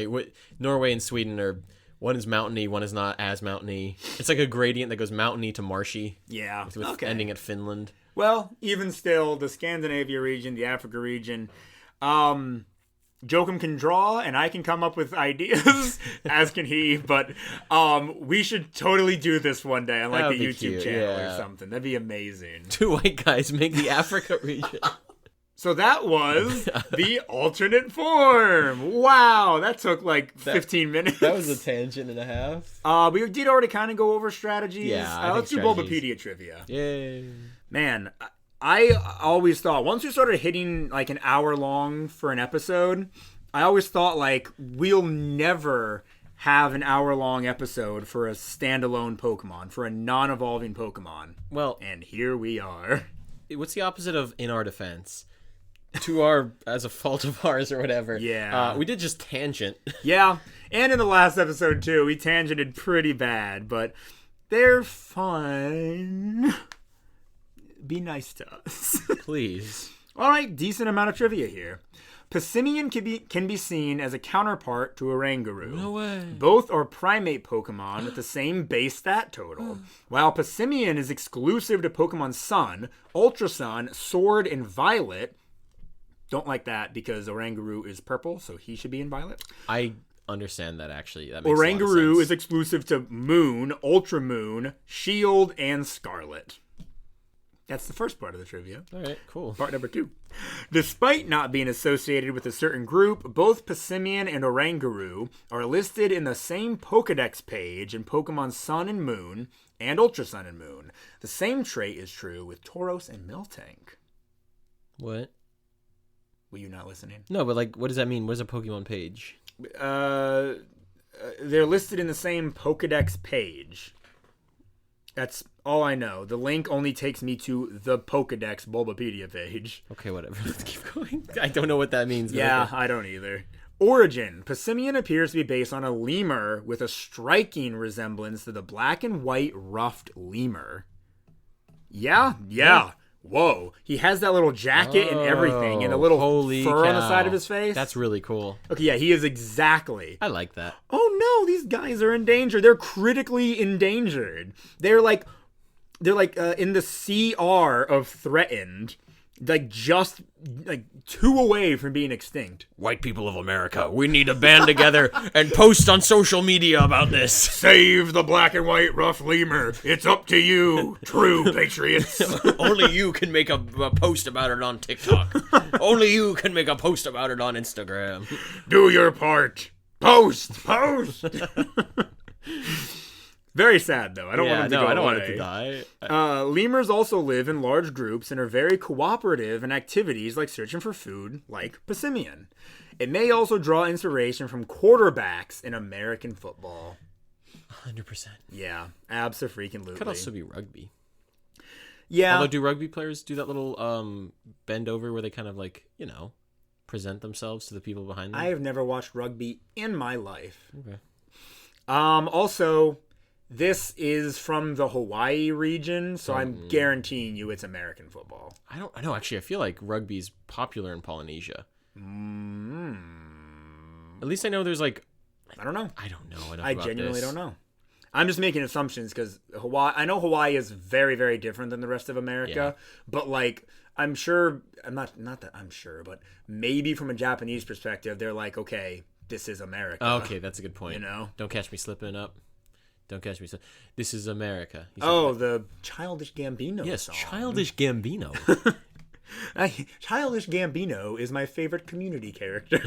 Norway and Sweden are one is mountainy, one is not as mountainy. It's like a gradient that goes mountainy to marshy. Yeah. With ending at Finland. Well, even still, the Scandinavia region, the Africa region. Joachim can draw, and I can come up with ideas, as can he. But we should totally do this one day on like the YouTube channel or something. That'd be amazing. Two white guys make the Africa region. So that was the alternate form. Wow, that took like 15 minutes. That was a tangent and a half. We did already kind of go over strategies. Yeah, let's do Bulbapedia trivia. Yay. Man, I always thought once we started hitting like an hour long for an episode, I always thought like we'll never have an hour long episode for a standalone Pokemon, for a non-evolving Pokemon. Well, and here we are. What's the opposite of in our defense? As a fault of ours or whatever. Yeah. We did just tangent. Yeah. And in the last episode too, we tangented pretty bad, but they're fine. Be nice to us. Please. All right, decent amount of trivia here. Passimian can be seen as a counterpart to Oranguru. No way. Both are primate Pokemon with the same base stat total. While Passimian is exclusive to Pokemon Sun, Ultra Sun, Sword, and Violet. Don't like that because Oranguru is purple, so he should be in Violet. I understand that actually. That makes Oranguru a lot of sense. is exclusive to Moon, Ultra Moon, Shield, and Scarlet. That's the first part of the trivia. All right, cool. Part number 2. Despite not being associated with a certain group, both Passimian and Oranguru are listed in the same Pokedex page in Pokemon Sun and Moon and Ultra Sun and Moon. The same trait is true with Tauros and Miltank. What? Were you not listening? No, but like, what does that mean? Where's a Pokemon page? They're listed in the same Pokedex page. That's all I know. The link only takes me to the Pokedex Bulbapedia page. Okay, whatever. Let's keep going. I don't know what that means. Yeah, okay. I don't either. Origin. Passimian appears to be based on a lemur with a striking resemblance to the black and white ruffed lemur. Yeah. Whoa. He has that little jacket and everything and a little fur on the side of his face. That's really cool. Okay, yeah, he is exactly. I like that. Oh no, these guys are in danger. They're critically endangered. They're like in the CR of threatened. Like just like 2 away from being extinct. White people of America, we need to band together and post on social media about this. Save the black and white rough lemur. It's up to you, true patriots. Only you can make a post about it on TikTok. Only you can make a post about it on Instagram. Do your part. Post. Very sad, though. I don't want him to go away. I don't want it to die. Lemurs also live in large groups and are very cooperative in activities like searching for food, like Passimian. It may also draw inspiration from quarterbacks in American football. 100%. Yeah, abso-freaking-lutely. Could also be rugby. Yeah. Although, do rugby players do that little bend over where they kind of like, present themselves to the people behind them? I have never watched rugby in my life. Okay. Also, this is from the Hawaii region, so I'm guaranteeing you it's American football. I know. Actually, I feel like rugby's popular in Polynesia. At least I know there's like... I don't know. I don't know enough I about genuinely this. don't know. I'm just making assumptions because I know Hawaii is very, very different than the rest of America, but like, I'm sure, not that I'm sure, but maybe from a Japanese perspective, they're like, okay, this is America. Okay, that's a good point. You know? Don't catch me slipping up. Don't catch me. This is America. The Childish Gambino yes, song. Childish Gambino. Childish Gambino is my favorite Community character.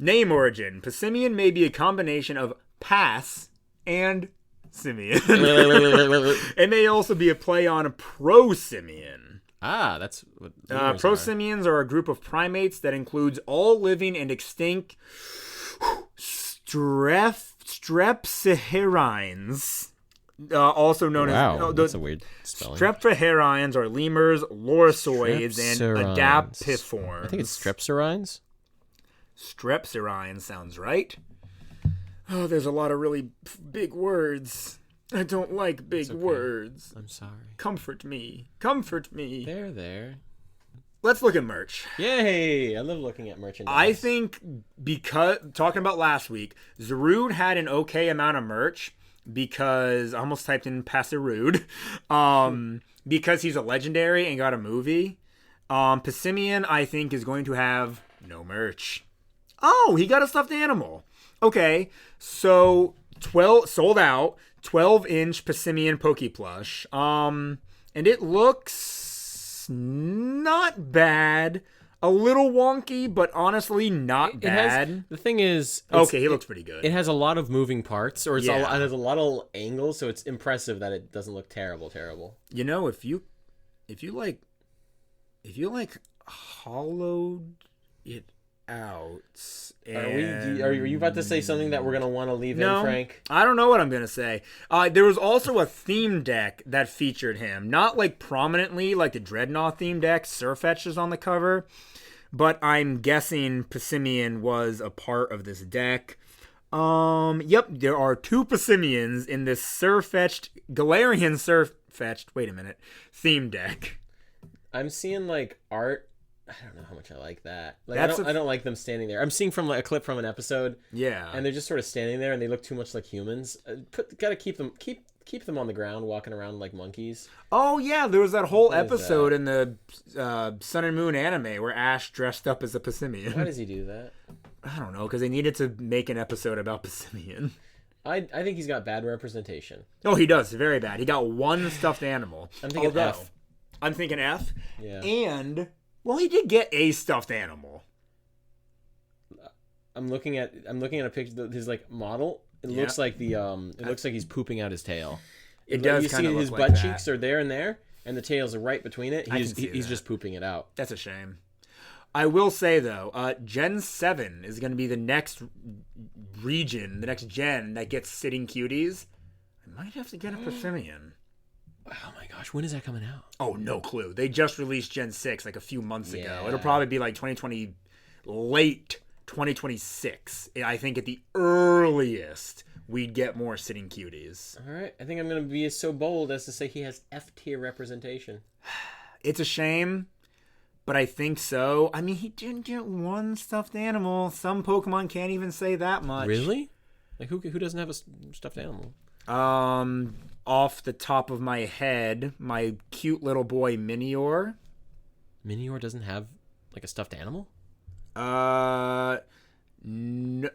Name origin. Passimian may be a combination of pass and simian. It may also be a play on a prosimian. That's what prosimians are a group of primates that includes all living and extinct strepsirrhines, also known as... that's a weird spelling. Strepsirrhines are lemurs, lorisoids, and adapiforms. I think it's strepsirrhines. Strepsirrhines sounds right. Oh, there's a lot of really big words. I don't like big words. I'm sorry. Comfort me. There. Let's look at merch. Yay! I love looking at merchandise. I think because, talking about last week, Zarude had an okay amount of merch because, I almost typed in Passirude, because he's a legendary and got a movie. Passimian, I think, is going to have no merch. Oh, he got a stuffed animal. Okay, so 12 sold out, 12-inch Passimian Poke Plush. And it looks not bad. A little wonky, but honestly not bad. The thing is... Okay, he looks pretty good. It has a lot of moving parts, or it has a lot of angles, so it's impressive that it doesn't look terrible. You know, if you like hollowed it out... Are you about to say something that we're going to want to leave in, Frank? I don't know what I'm going to say. There was also a theme deck that featured him. Not like prominently like the Dreadnought theme deck. Surfetch is on the cover. But I'm guessing Passimian was a part of this deck. Yep, there are 2 Passimians in this Galarian Surfetched, theme deck. I'm seeing like art. I don't know how much I like that. Like I don't like them standing there. I'm seeing from like a clip from an episode. Yeah. And they're just sort of standing there, and they look too much like humans. Gotta keep them on the ground, walking around like monkeys. Oh yeah, there was that whole episode in the Sun and Moon anime where Ash dressed up as a Passimian. Why does he do that? I don't know, because they needed to make an episode about Passimian. I think he's got bad representation. Oh, he does. Very bad. He got 1 stuffed animal. I'm thinking F. I'm thinking F. Yeah. And... well, he did get a stuffed animal. I'm looking at a picture of his like model. It looks like it looks like he's pooping out his tail. It does. You see look his like butt that. cheeks are there, and the tails are right between it. He's just pooping it out. That's a shame. I will say, though, Gen 7 is going to be the next region, the next gen that gets sitting cuties. I might have to get a Passimian. Oh my gosh, when is that coming out? Oh, no clue. They just released Gen 6 like a few months ago. It'll probably be like late 2026. I think at the earliest, we'd get more sitting cuties. All right, I think I'm going to be so bold as to say he has F-tier representation. It's a shame, but I think so. I mean, he didn't get one stuffed animal. Some Pokemon can't even say that much. Really? Like, who doesn't have a stuffed animal? Off the top of my head, my cute little boy Minior. Minior doesn't have, like, a stuffed animal? No,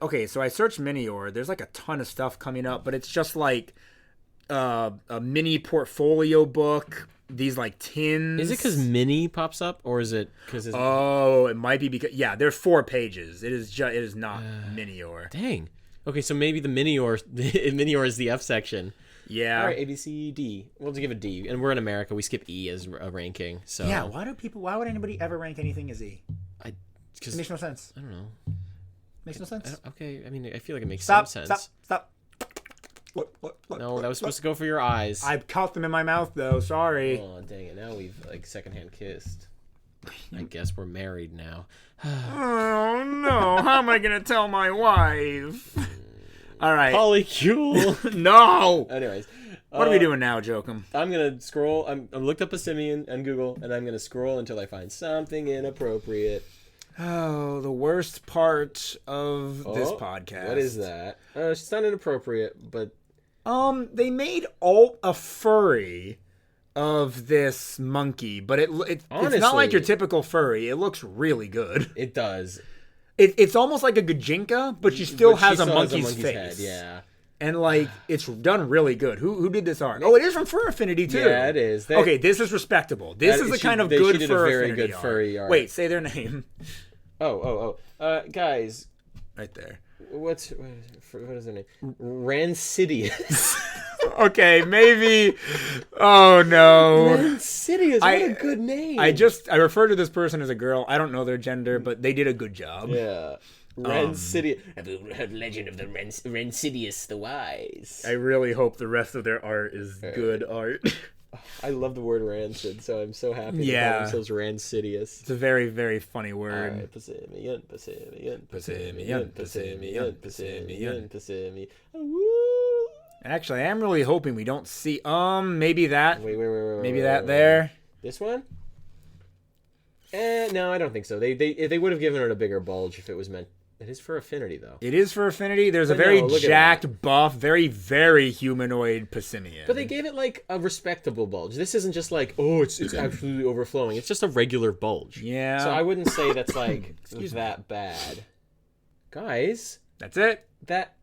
okay, so I searched Minior. There's like a ton of stuff coming up, but it's just like a mini portfolio book. These like tins. Is it because Mini pops up, or is it because? Oh, it might be because there's 4 pages. It is not Minior. Dang. Okay, so maybe the Minior is the F section. Yeah. All right, A, B, C, D. We'll just give it D, and we're in America. We skip E as a ranking. So yeah. Why would anybody ever rank anything as E? It makes no sense. I don't know. Makes no sense. Okay, I mean, I feel like it makes some sense. Stop. What? No, that was supposed to go for your eyes. I caught them in my mouth, though. Sorry. Oh, dang it. Now we've, like, secondhand kissed. I guess we're married now. Oh, no. How am I going to tell my wife? All right. Polycule. No. Anyways. What are we doing now, Jokum? I'm going to scroll. I looked up a simian on Google, and I'm going to scroll until I find something inappropriate. Oh, the worst part of this podcast. What is that? It's not inappropriate, but... They made a furry of this monkey, but it's not like your typical furry. It looks really good. It does. It's almost like a Gajinka, but she still has a monkey's face. Head, yeah. And like it's done really good. Who did this art? Oh, it is from Fur Affinity too. Yeah, it is. Okay, this is respectable. This is the kind of good Fur Affinity art. Furry art. Wait, say their name. Guys. Right there. What is their name? Ransidious. Okay, maybe. Oh no. Ransidious. What a good name. I refer to this person as a girl. I don't know their gender, but they did a good job. Yeah. Ransidious. The legend of the Ransidious the Wise. I really hope the rest of their art is good art. I love the word rancid, so I'm so happy to call themselves Ransidious. It's a very, very funny word. All right, Passimian. Woo! Actually, I am really hoping we don't see. Maybe that. Wait. Maybe that there. This one? No, I don't think so. They would have given it a bigger bulge if it was meant. It is for Affinity, though. It is for Affinity. There's a very jacked, buff, very, very humanoid Passimian. But they gave it, like, a respectable bulge. This isn't just like, oh, it's absolutely overflowing. It's just a regular bulge. Yeah. So I wouldn't say that's, like, that bad. Guys. That's it.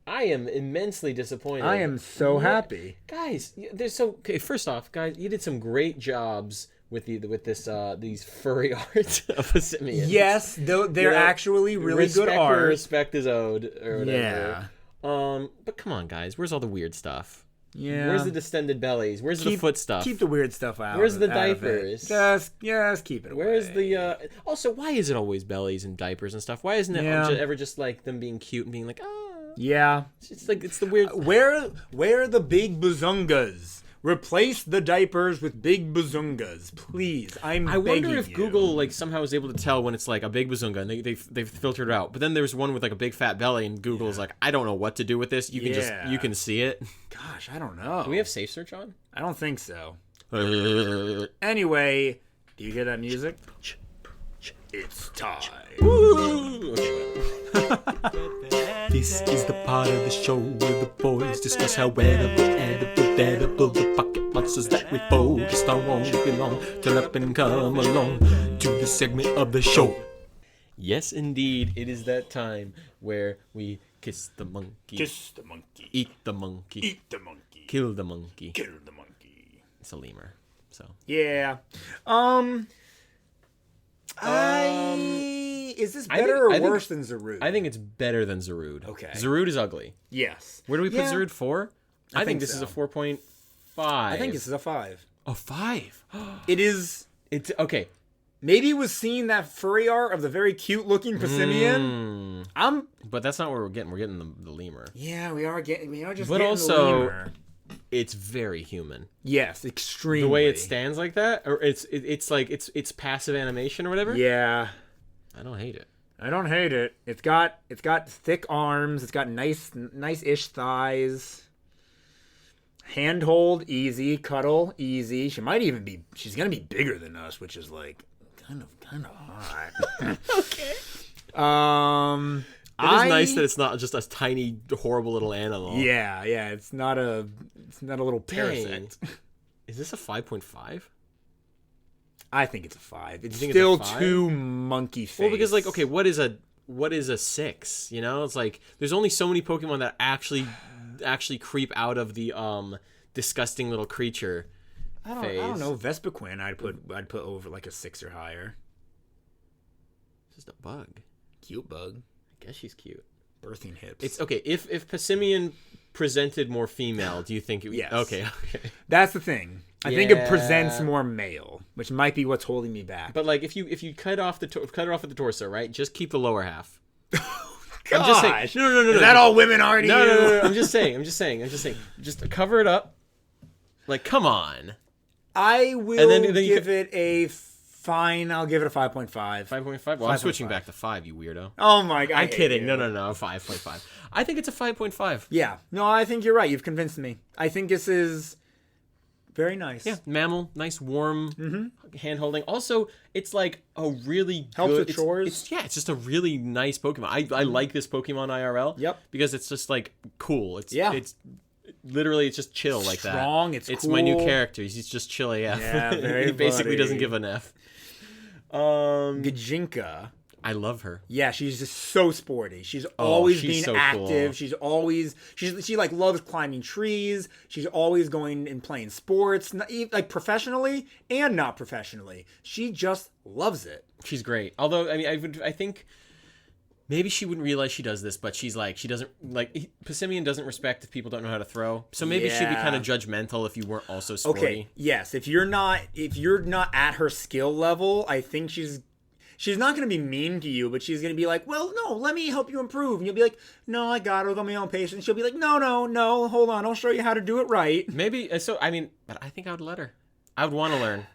I am immensely disappointed. I am so happy. Guys, okay, first off, guys, you did some great jobs with these furry art of Passimians. Yes, they're actually really good art. Where respect is owed, or whatever. Yeah. But come on, guys, where's all the weird stuff? Yeah. Where's the distended bellies? Where's the foot stuff? Keep the weird stuff out. Where's the diapers? Just keep it away. Where's the Also, why is it always bellies and diapers and stuff? Why isn't it ever just like them being cute and being like, Yeah. It's like it's the weird. Where are the big bazungas? Replace the diapers with big bazungas, please. I wonder if Google like somehow is able to tell when it's like a big bazunga and they've filtered it out. But then there's one with like a big fat belly and Google's like, I don't know what to do with this. You can see it. Gosh, I don't know. Do we have safe search on? I don't think so. Anyway, do you hear that music? It's time. This is the part of the show where the boys discuss how edible the pocket monsters that we focused on won't belong till up and come along to the segment of the show. Yes, indeed, it is that time where we kiss the monkey, eat the monkey, kill the monkey. It's a lemur, so yeah. Is this better or worse than Zarude? I think it's better than Zarude. Okay. Zarude is ugly. Yes. Where do we put Zarude? 4? I think this is a 4.5. I think this is a 5. A 5? It is. It's okay. maybe it was seeing that furry art of the very cute looking Passimian. But that's not what we're getting. We're getting the lemur. Yeah, we are just But getting also, the lemur. It's very human. Yes, extremely. The way it stands like that, or it's like it's passive animation or whatever. Yeah. I don't hate it. I don't hate it. It's got thick arms. It's got nice-ish thighs. Handhold, easy. Cuddle, easy. She's gonna be bigger than us, which is like kind of hot. Okay. It is nice that it's not just a tiny, horrible little animal. Yeah. It's not a little parasite. Is this a 5.5? I think it's a 5. It's think still it's a 5? too monkey face. Well, because like, okay, what is a 6? You know, it's like there's only so many Pokemon that actually creep out of the disgusting little creature. I don't know. Vespiquen, I'd put over like a 6 or higher. It's just a bug. Cute bug. I guess she's cute. Birthing hips. It's okay. If Passimian presented more female, do you think it would? Yes. Okay. That's the thing. I think it presents more male, which might be what's holding me back. But like, if you cut it off at the torso, right? Just keep the lower half. Gosh. I'm just saying. No. Is that all women are to you? No. I'm just saying. Just cover it up. Like, come on. I will give it a fine. I'll give it a 5.5. 5.5? Well, I'm switching back to 5, you weirdo. Oh my god. I'm kidding. No. 5.5. I think it's a 5.5. Yeah. No, I think you're right. You've convinced me. I think this is very nice. Yeah. Mammal. Nice, warm hand holding. Also, it's like a really helps good... with chores. It's just a really nice Pokemon. I like this Pokemon IRL. Yep. Because it's just like cool. It's literally, it's just chill like that. Strong, it's cool. My new character. He's just chill AF. Yeah, very He basically funny. doesn't give an F. Gajinka. I love her. Yeah, she's just so sporty. She's always being so active. Cool. She like loves climbing trees. She's always going and playing sports, like professionally and not professionally. She just loves it. She's great. Although, I mean, I think maybe she wouldn't realize she does this, but she doesn't like Passimian doesn't respect if people don't know how to throw. So maybe she'd be kind of judgmental if you weren't also sporty. Okay, yes. If you're not at her skill level, I think she's not going to be mean to you, but she's going to be like, well, no, let me help you improve. And you'll be like, no, I got it with my own pace. And she'll be like, no, hold on. I'll show you how to do it right. Maybe. So, I mean, but I think I would let her. I would want to learn.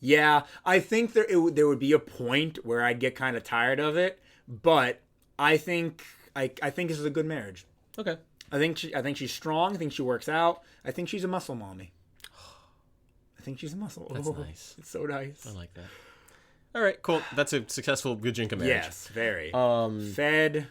Yeah, I think there would be a point where I'd get kind of tired of it, but I think this is a good marriage. Okay. I think she's strong. I think she works out. I think she's a muscle mommy. I think she's a muscle. That's nice. It's so nice. I like that. All right, cool. That's a successful Gajinka marriage. Yes, very. Fed.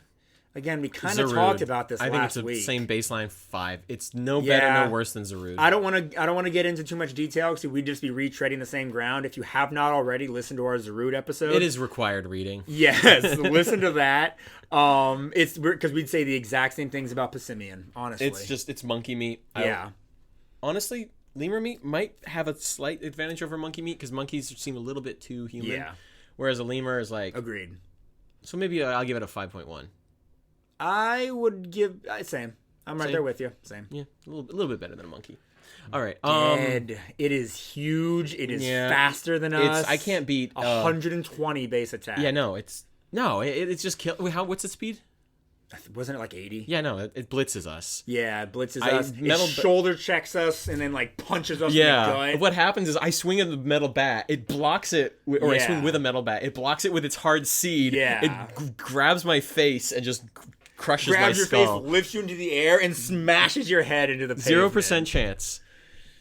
Again, we kind of Zarude. talked about this I think last it's the week. same baseline 5. It's no better, no worse than Zarude. I don't want to get into too much detail because we'd just be retreading the same ground. If you have not already listened to our Zarude episode, it is required reading. Yes, listen to that. It's because we'd say the exact same things about Passimian. Honestly, it's monkey meat. Honestly, lemur meat might have a slight advantage over monkey meat because monkeys seem a little bit too human. Yeah. Whereas a lemur is like... Agreed. So maybe I'll give it a 5.1. I would give... Same. I'm right there with you. Same. Yeah, a little bit better than a monkey. All right. Dead. It is huge. It is faster than us. I can't beat... 120 base attack. Yeah, no. It's just kill... Wait, what's its speed? Wasn't it like 80? Yeah, no, it blitzes us. Yeah, it blitzes us. It shoulder checks us and then like punches us in the gut. What happens is I swing at the metal bat, it blocks it, or I swing with a metal bat, it blocks it with its hard seed. Yeah. It grabs my face and just crushes my grabs your skull. face, lifts you into the air, and smashes your head into the pavement. 0% chance.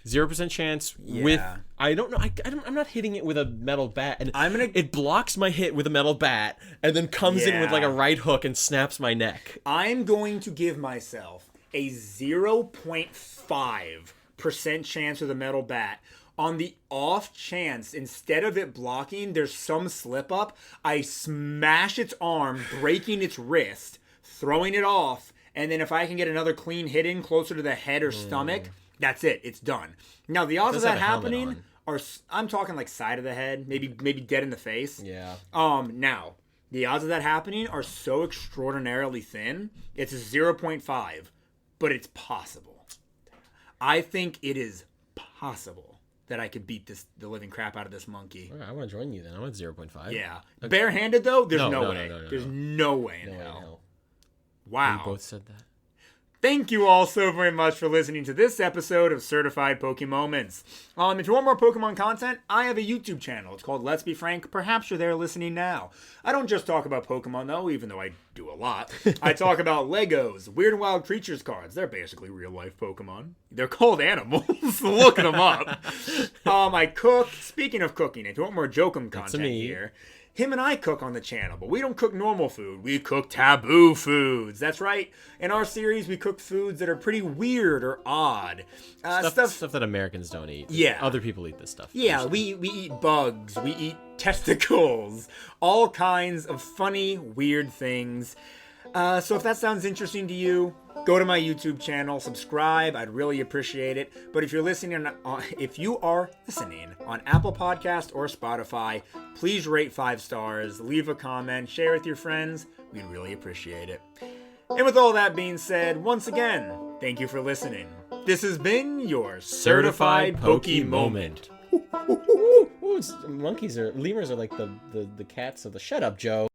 0% chance with... I don't know. I'm not hitting it with a metal bat. And it blocks my hit with a metal bat and then comes in with like a right hook and snaps my neck. I'm going to give myself a 0.5% chance with a metal bat. On the off chance, instead of it blocking, there's some slip up, I smash its arm, breaking its wrist, throwing it off, and then if I can get another clean hit in closer to the head or stomach... That's it. It's done. Now, the odds of that happening are... I'm talking like side of the head, maybe dead in the face. Yeah. Now, the odds of that happening are so extraordinarily thin. It's a 0.5, but it's possible. I think it is possible. that I could beat the living crap out of this monkey. All right, I want to join you then. I want 0.5. Yeah. Okay. Barehanded, though? There's No, no way. There's no way in No way in hell. hell. Wow. We both said that. Thank you all so very much for listening to this episode of Certified Pokemoments. If you want more Pokemon content, I have a YouTube channel. It's called Let's Be Frank. Perhaps you're there listening now. I don't just talk about Pokemon, though, even though I do a lot. I talk about Legos, Weird and Wild Creatures cards. They're basically real-life Pokemon. They're called animals. Look them up. I cook. Speaking of cooking, if you want more Jokum content here, him and I cook on the channel, but we don't cook normal food. We cook taboo foods. That's right. In our series, we cook foods that are pretty weird or odd. Stuff that Americans don't eat. Yeah. Other people eat this stuff. Yeah, we eat bugs. We eat testicles. All kinds of funny, weird things. So if that sounds interesting to you, go to my YouTube channel, subscribe. I'd really appreciate it. But if you are listening on Apple Podcast or Spotify, please rate 5 stars, leave a comment, share with your friends. We'd really appreciate it. And with all that being said, once again, thank you for listening. This has been your Certified Pokemon. Lemurs are like the cats of the Shut Up, Joe.